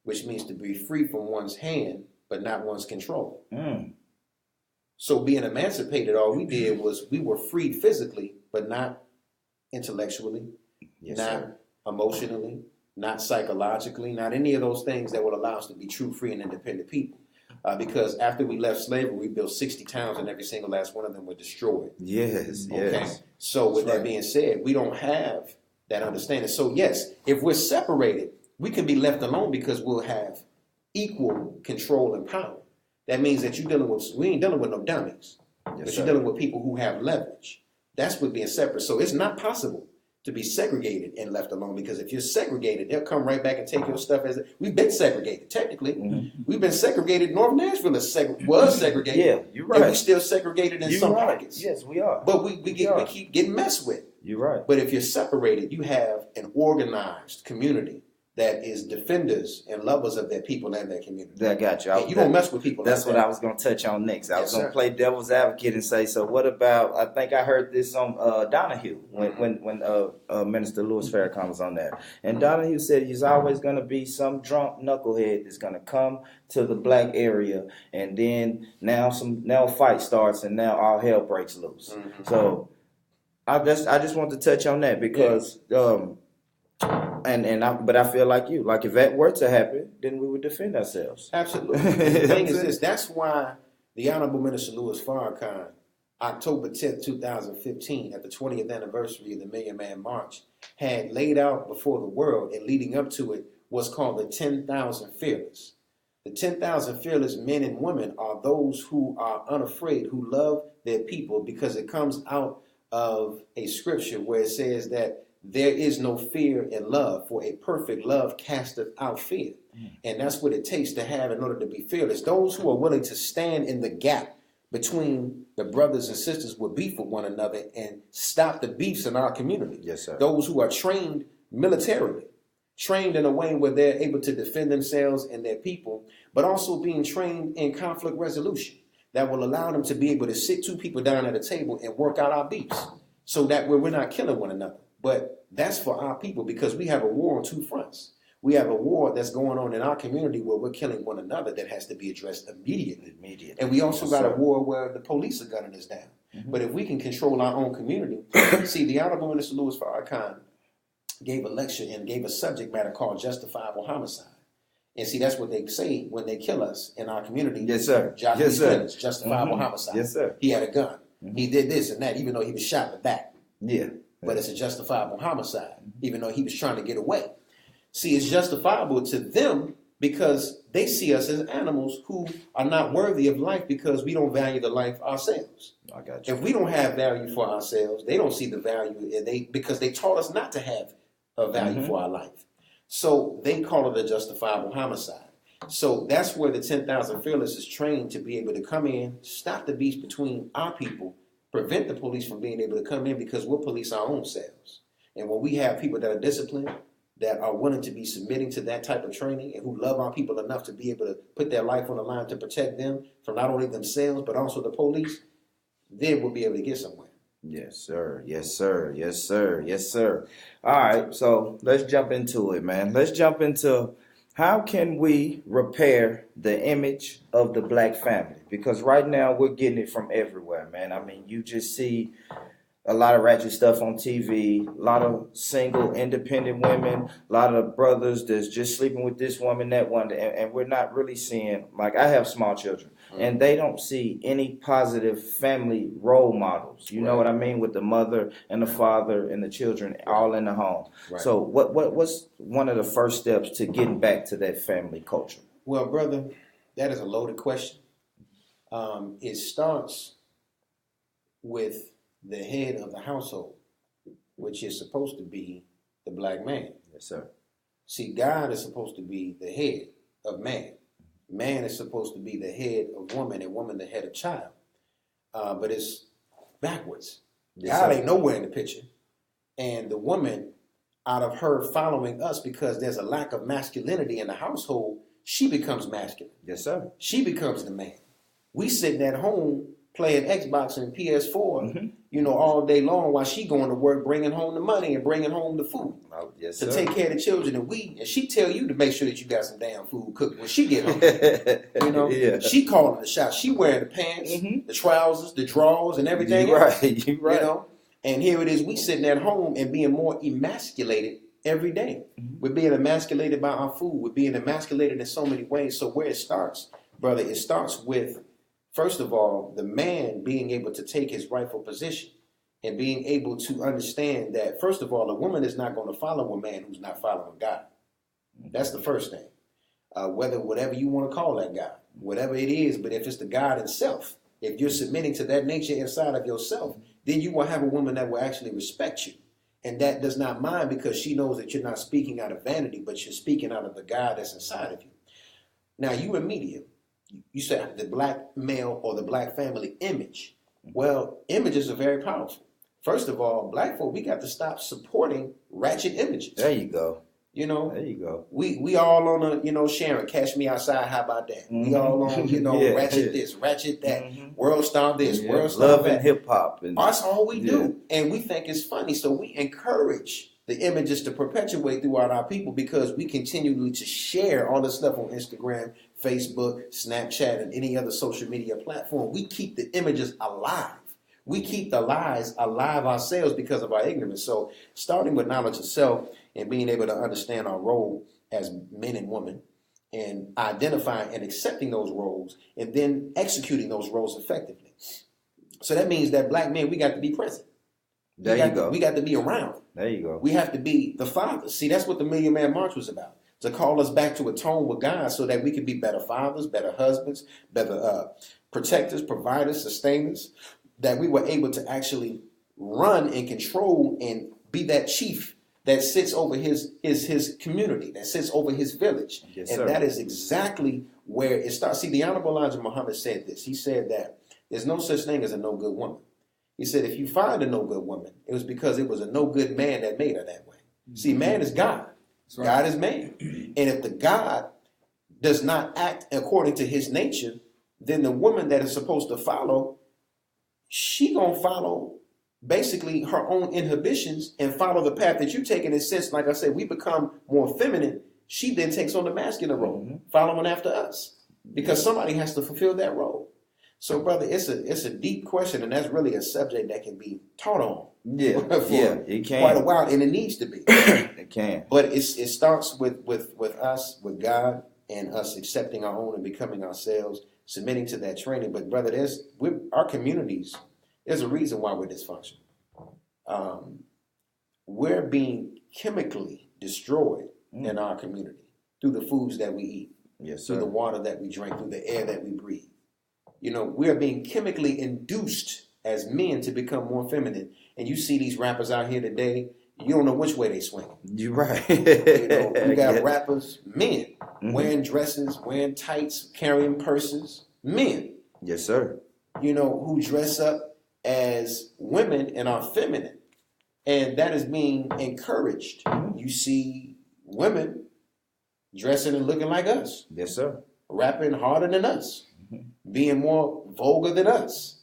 which means to be free from one's hand, but not one's control. So being emancipated, all we did was we were freed physically, but not intellectually, yes, not sir. Emotionally, not psychologically, not any of those things that would allow us to be true, free, and independent people. Because after we left slavery, we built 60 towns and every single last one of them were destroyed. Yes, okay? yes. So with that being said, we don't have that understanding. So yes, if we're separated, we can be left alone because we'll have equal control and power. That means that we ain't dealing with no dummies, but you're dealing with people who have leverage. That's what being separate. So it's not possible to be segregated and left alone, because if you're segregated, they'll come right back and take your stuff. We've been segregated, technically. We've been segregated. North Nashville was segregated. Yeah, you're right. And we're still segregated in some pockets. Yes, we are. But we keep getting messed with. You're right. But if you're separated, you have an organized community that is defenders and lovers of their people and their community. I got you. You don't mess with people. That's what I was going to touch on next. I was going to play devil's advocate and say, so what about, I think I heard this on Donahue when Minister Louis Farrakhan was on there. And Donahue said he's always going to be some drunk knucklehead that's going to come to the black area, and then now a fight starts and now all hell breaks loose. So I just want to touch on that because but I feel like you. Like if that were to happen, then we would defend ourselves. Absolutely. The thing is this. That's why the Honorable Minister Louis Farrakhan, October 10th, 2015, at the 20th anniversary of the Million Man March, had laid out before the world, and leading up to it, what's called the 10,000 Fearless. The 10,000 fearless men and women are those who are unafraid, who love their people, because it comes out of a scripture where it says that there is no fear in love, for a perfect love casteth out fear. And that's what it takes to have in order to be fearless. Those who are willing to stand in the gap between the brothers and sisters with beef with one another and stop the beefs in our community. Yes, sir. Those who are trained militarily, trained in a way where they're able to defend themselves and their people, but also being trained in conflict resolution that will allow them to be able to sit two people down at a table and work out our beefs so that we're not killing one another. But that's for our people, because we have a war on two fronts. We have a war that's going on in our community where we're killing one another that has to be addressed immediately. And we also got a war where the police are gunning us down. But if we can control our own community, see, the Honorable Minister Louis Farrakhan gave a lecture and gave a subject matter called justifiable homicide. And see, that's what they say when they kill us in our community. Yes, sir. Yes, sir. Justifiable homicide. Yes, sir. He had a gun. He did this and that, even though he was shot in the back. Yeah. But it's a justifiable homicide, even though he was trying to get away. See, it's justifiable to them because they see us as animals who are not worthy of life because we don't value the life ourselves. I got you. If we don't have value for ourselves, they don't see the value, and because they taught us not to have a value for our life. So they call it a justifiable homicide. So that's where the 10,000 Fearless is trained to be able to come in, stop the beast between our people, prevent the police from being able to come in, because we'll police our own selves. And when we have people that are disciplined, that are willing to be submitting to that type of training, and who love our people enough to be able to put their life on the line to protect them from not only themselves, but also the police, then we'll be able to get somewhere. Yes, sir. Yes, sir. Yes, sir. Yes, sir. All right. So let's jump into it, man. Let's jump into how can we repair the image of the black family? Because right now we're getting it from everywhere, man. I mean, you just see a lot of ratchet stuff on TV, a lot of single, independent women, a lot of brothers that's just sleeping with this woman, that one, and we're not really seeing, like, I have small children, and they don't see any positive family role models. You know what I mean? With the mother and the father and the children all in the home. Right. So what's one of the first steps to getting back to that family culture? Well, brother, that is a loaded question. It starts with the head of the household, which is supposed to be the black man. Yes, sir. See, God is supposed to be the head of man. Man is supposed to be the head of woman, and woman the head of child. But it's backwards. Yes, God ain't nowhere in the picture. And the woman, out of her following us because there's a lack of masculinity in the household, she becomes masculine. Yes, sir. She becomes the man. We sitting at home playing Xbox and PS4, all day long, while she going to work, bringing home the money and bringing home the food to take care of the children. And she tell you to make sure that you got some damn food cooked when she get home. Yeah. She calling the shots. She wearing the pants, the trousers, the drawers, and everything. You're right. You're right. And here it is, we sitting at home and being more emasculated every day. We're being emasculated by our food. We're being emasculated in so many ways. So where it starts, brother, it starts with, first of all, the man being able to take his rightful position and being able to understand that, first of all, a woman is not going to follow a man who's not following God. That's the first thing. Whatever you want to call that God, whatever it is, but if it's the God himself, if you're submitting to that nature inside of yourself, then you will have a woman that will actually respect you. And that does not mind, because she knows that you're not speaking out of vanity, but you're speaking out of the God that's inside of you. Now, you in media, you said the black male or the black family image. Well, images are very powerful. First of all, black folk, we got to stop supporting ratchet images. There you go. There you go. We all on a, Sharon, Cash Me Outside, how about that? We all on, ratchet this, ratchet that, world star this, world star love that. And hip hop. That's all we do. And we think it's funny. So we encourage the images to perpetuate throughout our people, because we continually to share all this stuff on Instagram, Facebook, Snapchat, and any other social media platform. We keep the images alive. We keep the lies alive ourselves because of our ignorance. So starting with knowledge of self and being able to understand our role as men and women, and identifying and accepting those roles, and then executing those roles effectively. So that means that black men, we got to be present. We got to be around. There you go. We have to be the fathers. See, that's what the Million Man March was about. To call us back to atone with God so that we can be better fathers, better husbands, better protectors, providers, sustainers, that we were able to actually run and control and be that chief that sits over his community, that sits over his village. Yes, and sir. That is exactly where it starts. See, the Honorable Elijah Muhammad said this. He said that there's no such thing as a no good woman. He said, if you find a no good woman, it was because it was a no good man that made her that way. See, man is God. Right. God is man. And if the God does not act according to his nature, then the woman that is supposed to follow, she gonna follow basically her own inhibitions and follow the path that you take. In a sense, like I said, we become more feminine. She then takes on the masculine role, following after us, because somebody has to fulfill that role. So, brother, it's a deep question, and that's really a subject that can be taught on. It can. Quite a while, and it needs to be. It can. But it starts with us, with God, and us accepting our own and becoming ourselves, submitting to that training. But, brother, our communities, there's a reason why we're dysfunctional. We're being chemically destroyed in our community through the foods that we eat, Yes, through sir. the water that we drink, through the air that we breathe. You know, we are being chemically induced as men to become more feminine. And you see these rappers out here today, you don't know which way they swing. You're right. You know, you got Yeah. rappers, men, Mhm. wearing dresses, wearing tights, carrying purses, men, Yes, sir. you know, who dress up as women and are feminine. And that is being encouraged. You see women dressing and looking like us, Yes, sir. rapping harder than us, being more vulgar than us.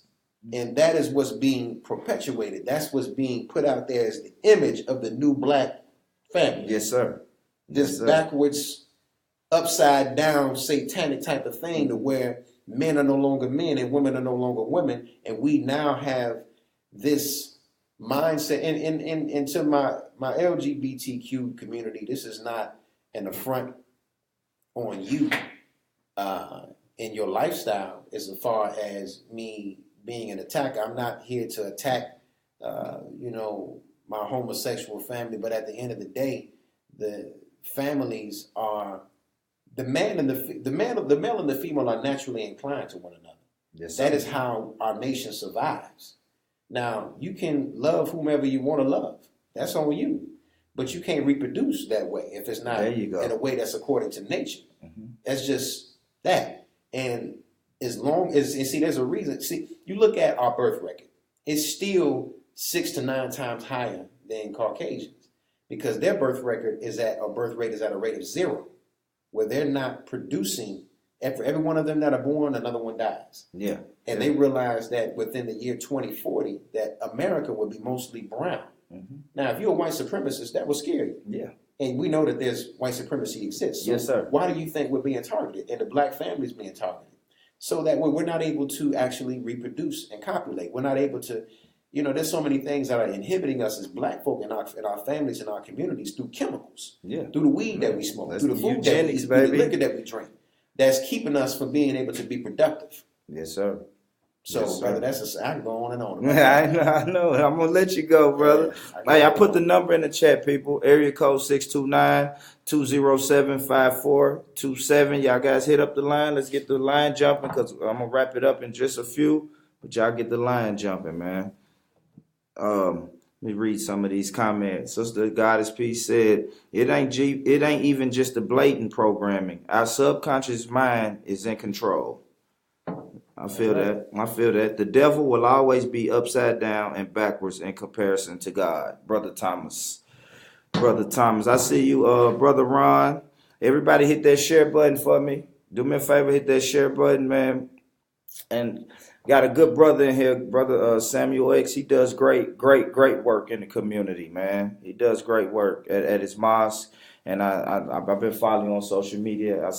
And that is what's being perpetuated. That's what's being put out there as the image of the new black family. Yes, sir. This Yes, sir. backwards, upside down, satanic type of thing to where men are no longer men and women are no longer women. And we now have this mindset. And to my LGBTQ community, this is not an affront on you in your lifestyle as far as me being an attacker. I'm not here to attack, my homosexual family. But at the end of the day, the families are the man and the male and the female are naturally inclined to one another. Yes, sir. That is how our nation survives. Now, you can love whomever you want to love. That's on you. But you can't reproduce that way if it's not There you go. in a way that's according to nature. Mhm. That's just that. And as long as, and see, there's a reason. See, you look at our birth record, it's still 6 to 9 times higher than Caucasians because their birth rate is at a rate of 0, where they're not producing. And for every one of them that are born, another one dies. Yeah. And they realize that within the year 2040, that America will be mostly brown. Mm-hmm. Now, if you're a white supremacist, that will scare you. Yeah. And we know that there's white supremacy exists. So Yes, sir. why do you think we're being targeted and the black family is being targeted? So that we're not able to actually reproduce and copulate. We're not able to, there's so many things that are inhibiting us as black folk in our families and our communities through chemicals, Yeah. through the weed that we smoke, That's through the the food that we eugenics, eat, through the baby. liquor that we drink. That's keeping us from being able to be productive. Yes, sir. So, Yes, sir. brother, I can go on and on about that. I know. I'm gonna let you go, brother. Yeah, Hey, I put the number in the chat, people. Area code 629-207-5427. Y'all guys hit up the line. Let's get the line jumping because I'm gonna wrap it up in just a few. But y'all get the line jumping, man. Let me read some of these comments. Sister Goddess Peace said, it ain't even just the blatant programming. Our subconscious mind is in control. I feel that. The devil will always be upside down and backwards in comparison to God. Brother Thomas. I see you, Brother Ron. Everybody hit that share button for me. Do me a favor, hit that share button, man. And got a good brother in here, Brother Samuel X. He does great work in the community, man. He does great work at his mosque. And I've been following you on social media. I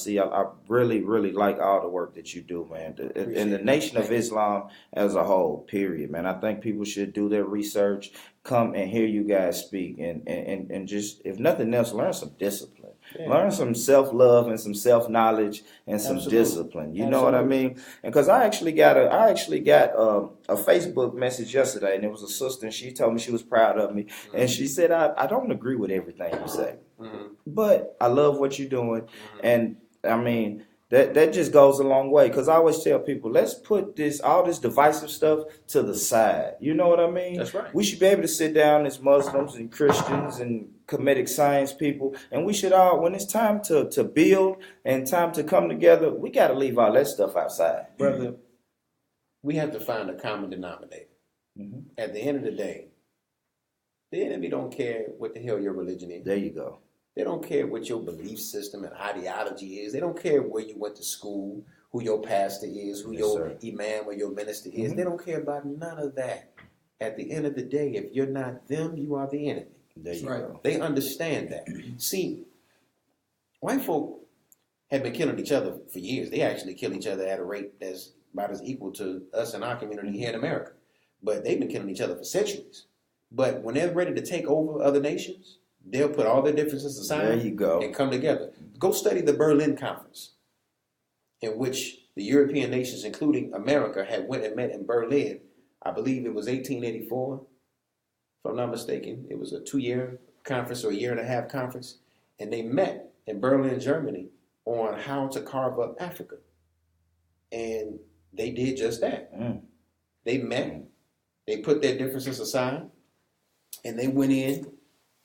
really like all the work that you do, man. In the Nation of Islam as a whole, period, man. I think people should do their research, come and hear you guys speak, and just, if nothing else, learn some discipline. Yeah. Learn some self-love and some self-knowledge and some discipline. You know what I mean? And because I actually got a Facebook message yesterday, and it was a sister, and she told me she was proud of me, and she said, I don't agree with everything you say. Mm-hmm. But I love what you're doing. Mm-hmm. And I mean, that just goes a long way. Because I always tell people, let's put all this divisive stuff to the side. You know what I mean? That's right. We should be able to sit down as Muslims and Christians and Kemetic science people. And we should all, when it's time to build and time to come together, we got to leave all that stuff outside. Brother, we have to find a common denominator. Mm-hmm. At the end of the day, the enemy don't care what the hell your religion is. There you go. They don't care what your belief system and ideology is. They don't care where you went to school, who your pastor is, who your imam or your minister is. Mm-hmm. They don't care about none of that. At the end of the day, if you're not them, you are the enemy. There you go. They understand that. See, white folk have been killing each other for years. They actually kill each other at a rate that's about as equal to us in our community here in America. But they've been killing each other for centuries. But when they're ready to take over other nations, they'll put all their differences aside. There you go. And come together. Go study the Berlin Conference, in which the European nations, including America, had went and met in Berlin. I believe it was 1884, if I'm not mistaken. It was a 2-year conference or a 1.5-year conference. And they met in Berlin, Germany, on how to carve up Africa. And they did just that. They met, they put their differences aside, and they went in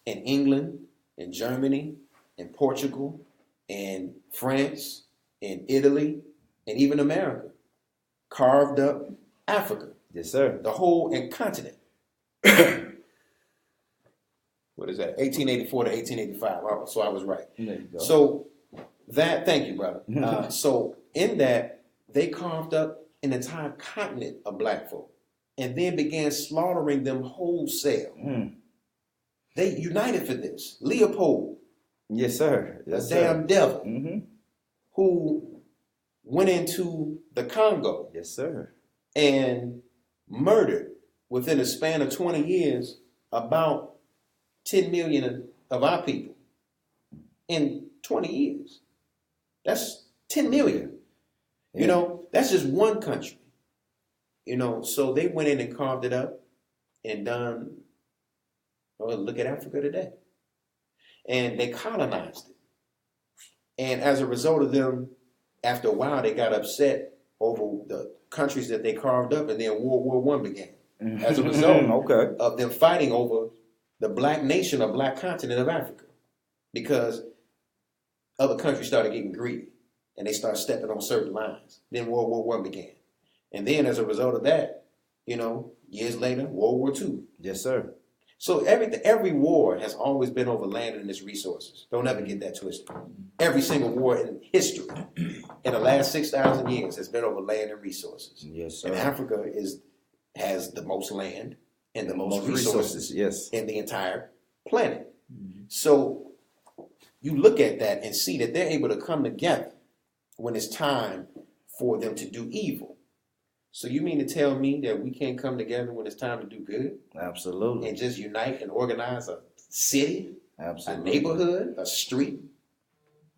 England, in Germany, in Portugal, in France, in Italy, and even America, carved up Africa. Yes, sir. The whole continent. What is that? 1884 to 1885. So I was right. There you go. So thank you, brother. So in that, they carved up an entire continent of black folk and then began slaughtering them wholesale. They united for this. Leopold. Yes, sir. Yes, the damn devil. Who went into the Congo. Yes, sir. And murdered within a span of 20 years about 10 million of our people in 20 years. That's 10 million. Yeah. You know, that's just one country. You know, so they went in and carved it up and done, look at Africa today. And they colonized it. And as a result of them, after a while, they got upset over the countries that they carved up, and then World War I began. As a result of them fighting over the black nation or black continent of Africa, because other countries started getting greedy and they started stepping on certain lines. Then World War I began. And then as a result of that, you know, years later, World War II. Yes, sir. So every war has always been over land and its resources. Don't ever get that twisted. Every single war in history in the last 6,000 years has been over land and resources. Yes, sir. And Africa has the most land and the most resources yes, in the entire planet. So you look at that and see that they're able to come together when it's time for them to do evil. So you mean to tell me that we can't come together when it's time to do good? Absolutely. And just unite and organize a city, absolutely, a neighborhood, a street?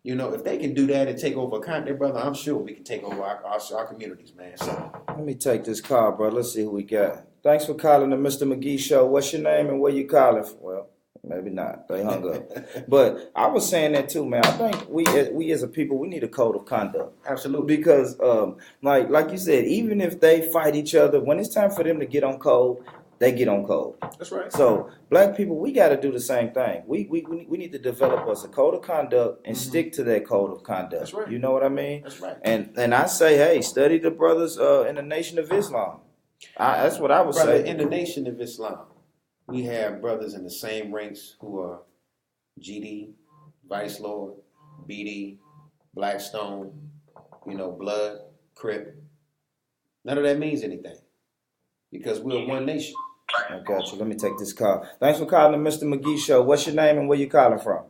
You know, if they can do that and take over a continent, brother, I'm sure we can take over our communities, man. So let me take this call, bro. Let's see who we got. Thanks for calling the Mr. McGee Show. What's your name and where you calling from? Well, maybe not. They hung up. But I was saying that too, man. I think we as a people, we need a code of conduct. Absolutely. Because, like you said, even if they fight each other, when it's time for them to get on code, they get on code. That's right. So black people, we got to do the same thing. We need to develop us a code of conduct and stick to that code of conduct. That's right. You know what I mean? That's right. And I say, hey, study the brothers in the Nation of Islam. That's what I would say. In the Nation of Islam, we have brothers in the same ranks who are GD, Vice Lord, BD, Blackstone, Blood, Crip. None of that means anything because we're one nation. I got you. Let me take this call. Thanks for calling the Mr. McGee Show. What's your name and where you calling from?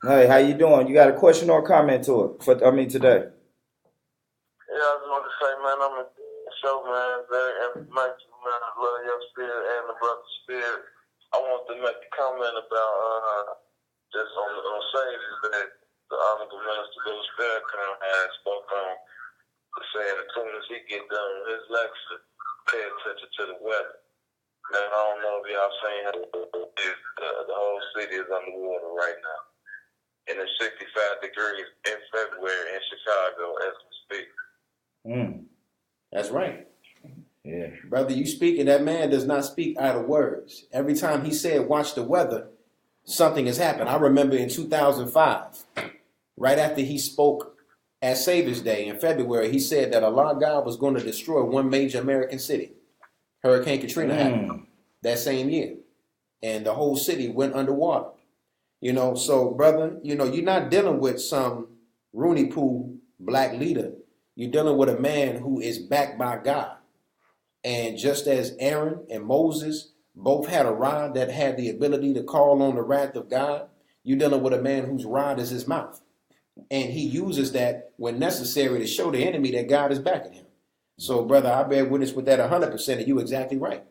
Hey, how you doing? You got a question or a comment to it today? Yeah, I just want to say, man, I'm in the show, man. Very informative, man. I love your spirit and the brother's spirit. I want to make a comment about just on Sages that the Honorable Minister Louis Farrakhan has spoke on, saying as soon as he get done with his lecture, pay attention to the weather. Man, I don't know if y'all seen how the whole city is underwater right now. And it's 65 degrees in February in Chicago as we speak. That's right. Yeah. Brother, you speak, and that man does not speak idle words. Every time he said, watch the weather, something has happened. I remember in 2005, right after he spoke at Savior's Day in February, he said that Allah God was going to destroy one major American city. Hurricane Katrina happened that same year. And the whole city went underwater. So brother, you're not dealing with some Rooney Poo black leader. You're dealing with a man who is backed by God. And just as Aaron and Moses both had a rod that had the ability to call on the wrath of God, you're dealing with a man whose rod is his mouth. And he uses that when necessary to show the enemy that God is backing him. So, brother, I bear witness with that 100%, and you're exactly right.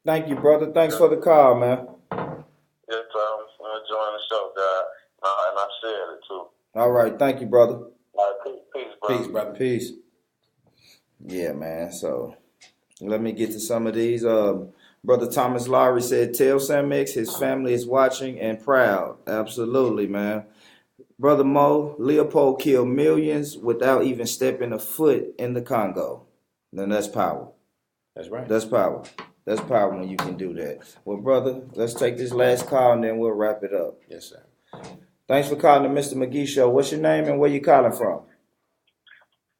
Thank you, brother. Thanks for the call, man. Yes, I'm enjoying the show, God. And I shared it, too. All right. Thank you, brother. All right, peace, brother. Peace, brother. Peace. Yeah, man. So Let me get to some of these. Brother Thomas Lowry said, "Tell Sam X his family is watching and proud." Absolutely, man. Brother Mo, Leopold killed millions without even stepping a foot in the Congo. Then that's power. That's right. That's power. That's power when you can do that. Well, brother, let's take this last call and then we'll wrap it up. Yes, sir. Thanks for calling the Mr. McGee Show. What's your name and where you calling from?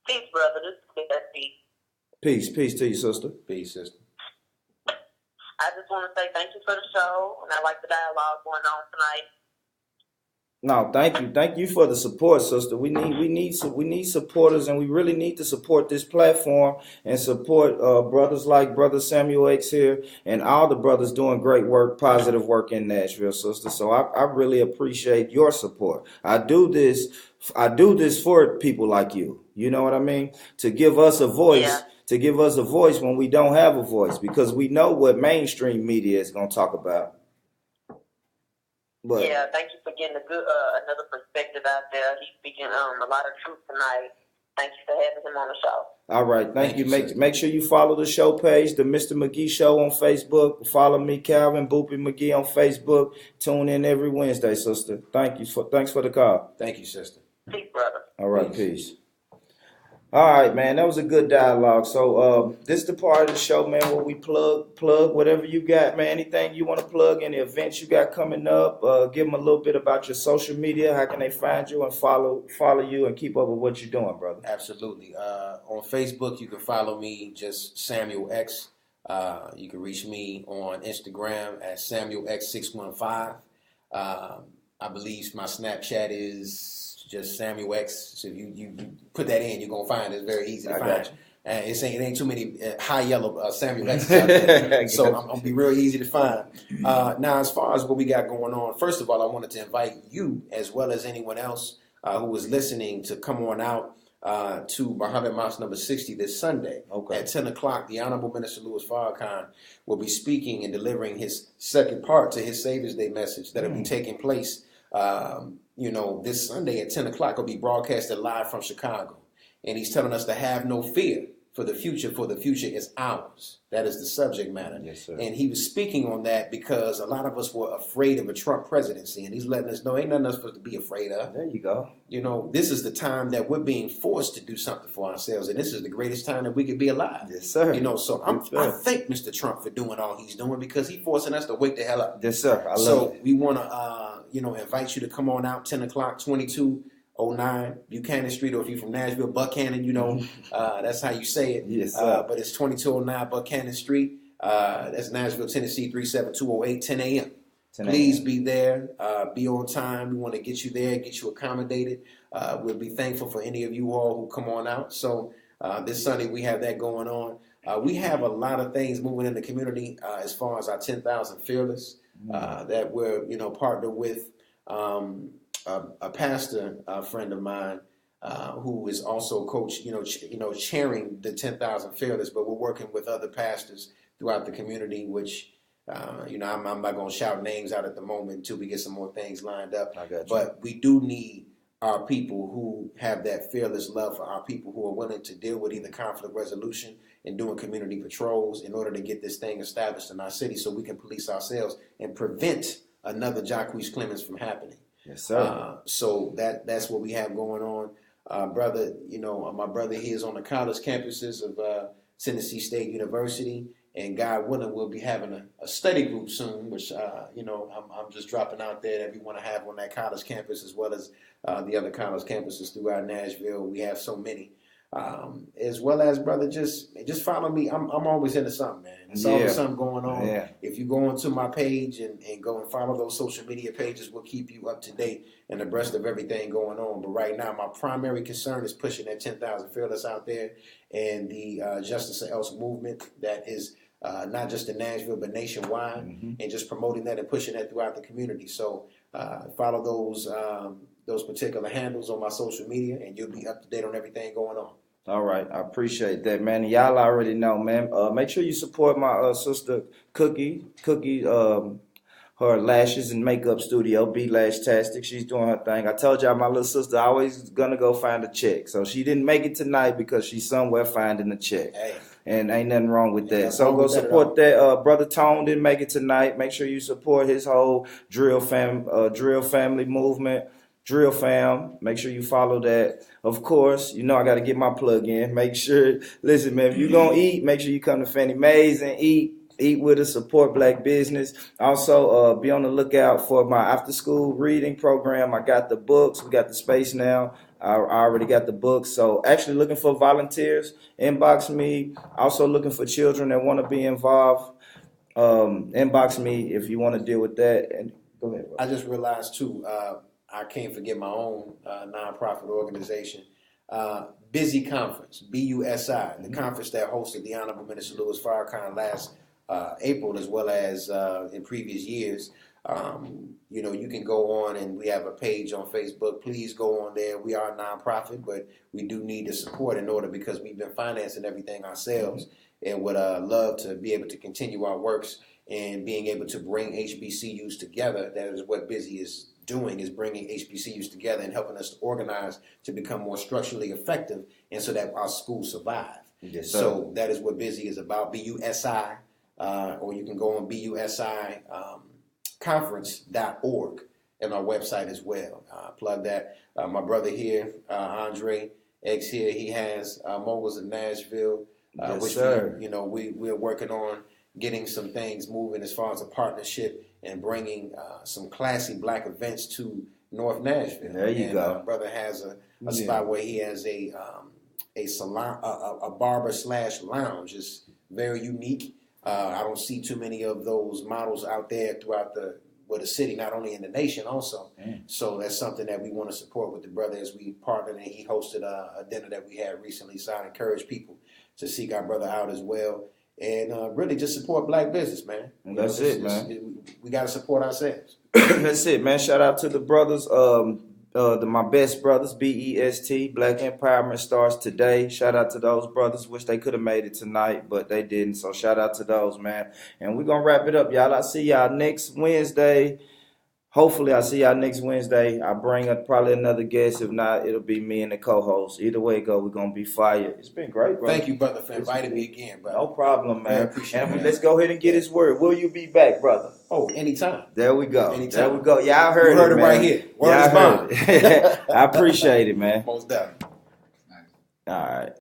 Peace, brother. This is Peace. Peace to you, sister. Peace, sister. I just want to say thank you for the show, and I like the dialogue going on tonight. No, thank you for the support, sister. We need supporters, and we really need to support this platform and support brothers like Brother Samuel X here and all the brothers doing great work, positive work in Nashville, sister. So I really appreciate your support. I do this for people like you. You know what I mean? To give us a voice. Yeah. To give us a voice when we don't have a voice, because we know what mainstream media is going to talk about. But, yeah, thank you for getting a good another perspective out there. He's speaking a lot of truth tonight. Thank you for having him on the show. All right, thank you. Make sure you follow the show page, the Mr. McGee Show on Facebook. Follow me, Calvin Boopy McGee on Facebook. Tune in every Wednesday, sister. Thanks for the call. Thank you, sister. Peace, brother. All right, peace. All right, man, that was a good dialogue. So this is the part of the show, man, where we plug whatever you got, man. Anything you want to plug, any events you got coming up, give them a little bit about your social media. How can they find you and follow you and keep up with what you're doing, brother? Absolutely. On Facebook, you can follow me, just Samuel X. You can reach me on Instagram at SamuelX615. I believe my Snapchat is just Samuel X. So if you put that in, you're gonna find it. It's very easy to find. It ain't too many high yellow Samuel X out there. So I'm gonna be real easy to find. Now, as far as what we got going on, first of all, I wanted to invite you, as well as anyone else who was listening, to come on out to Muhammad Mosque number 60 this Sunday at 10 o'clock. The Honorable Minister Louis Farrakhan will be speaking and delivering his second part to his Savior's Day message that will be taking place this Sunday at 10 o'clock. Will be broadcasted live from Chicago. And he's telling us to have no fear for the future is ours. That is the subject matter. Yes, sir. And he was speaking on that because a lot of us were afraid of a Trump presidency. And he's letting us know ain't nothing else for us to be afraid of. There you go. This is the time that we're being forced to do something for ourselves. And this is the greatest time that we could be alive. Yes, sir. So I thank Mr. Trump for doing all he's doing, because he's forcing us to wake the hell up. Yes, sir. I love it. So we want to, invite you to come on out 10 o'clock, 2209 Buchanan Street, or if you're from Nashville, Buchanan, that's how you say it. Yes, sir. But it's 2209 Buchanan Street. That's Nashville, Tennessee, 37208, 10 a.m. Please be there. Be on time. We want to get you there, get you accommodated. We'll be thankful for any of you all who come on out. So this Sunday we have that going on. We have a lot of things moving in the community as far as our 10,000 Fearless that we're, partnered with a pastor friend of mine who is also coach, chairing the 10,000 Fearless, but we're working with other pastors throughout the community, which, I'm not going to shout names out at the moment until we get some more things lined up. I got you. But we do need our people who have that fearless love for our people, who are willing to deal with either conflict resolution and doing community patrols in order to get this thing established in our city so we can police ourselves and prevent another Jocques Clemens from happening. Yes, sir. So that's what we have going on. Brother, my brother here is on the college campuses of Tennessee State University, and God willing, we'll be having a study group soon, which, I'm just dropping out there that we want to have on that college campus, as well as the other college campuses throughout Nashville. We have so many. As well as, brother, just follow me. I'm always into something, man. There's always something going on. Yeah. If you go onto my page and go and follow those social media pages, we'll keep you up to date and abreast of everything going on. But right now, my primary concern is pushing that 10,000 Fearless out there, and the Justice or Else movement that is not just in Nashville but nationwide, and just promoting that and pushing that throughout the community. So follow those particular handles on my social media, and you'll be up to date on everything going on. All right, I appreciate that, man. Y'all already know, man. Make sure you support my sister Cookie, her lashes and makeup studio, B Lashtastic. She's doing her thing. I told y'all my little sister always gonna go find a check, so she didn't make it tonight because she's somewhere finding a check. Hey. and ain't nothing wrong with that. Yeah, So wrong go with that at support all. that. Brother Tone didn't make it tonight. Make sure you support his whole drill family movement. Drill fam, make sure you follow that. Of course, you know I got to get my plug in. Make sure, listen, man, if you're going to eat, make sure you come to Fannie Mae's and eat. Eat with us, support black business. Also, be on the lookout for my after school reading program. I got the books. We got the space now. I already got the books. So actually looking for volunteers, inbox me. Also looking for children that want to be involved. Inbox me if you want to deal with that. And go ahead, bro. I just realized too, I can't forget my own nonprofit organization, Busy Conference, BUSI, the conference that hosted the Honorable Minister Louis Farrakhan last April, as well as in previous years. You know, you can go on, and we have a page on Facebook. Please go on there. We are a nonprofit, but we do need the support in order, because we've been financing everything ourselves, and would love to be able to continue our works and being able to bring HBCUs together. That is what Busy is doing, is bringing HBCUs together and helping us to organize to become more structurally effective, and so that our schools survive. Yes, sir. So that is what Busy is about, BUSI, or you can go on BUSI conference.org and our website as well. Plug that. My brother here, Andre X here, he has Moguls of Nashville, Yes, which sir. we're working on getting some things moving as far as a partnership and bringing some classy black events to North Nashville. There you go. Brother has a spot where he has a salon, a barber / lounge. It's very unique. I don't see too many of those models out there throughout the city, not only in the nation also. So that's something that we want to support with the brother as we partner. And he hosted a dinner that we had recently. So I encourage people to seek our brother out as well. And really just support black business, man. That's it, man. We got to support ourselves. That's it, man. Shout out to the brothers, my best brothers, BEST, Black Empowerment starts today. Shout out to those brothers. Wish they could have made it tonight, but they didn't. So shout out to those, man. And we're going to wrap it up, y'all. I'll see y'all next Wednesday. Hopefully, I'll see y'all next Wednesday. I'll bring up probably another guest. If not, it'll be me and the co-host. Either way it go, we're going to be fired. It's been great, bro. Thank you, brother, for inviting me again, bro. No problem, man. I appreciate it. Let's go ahead and get his word. Will you be back, brother? Oh, anytime. There we go. Anytime. There we go. Y'all heard You heard it man. right here. Word Y'all is bond. heard it. I appreciate it, man. Most definitely. All right.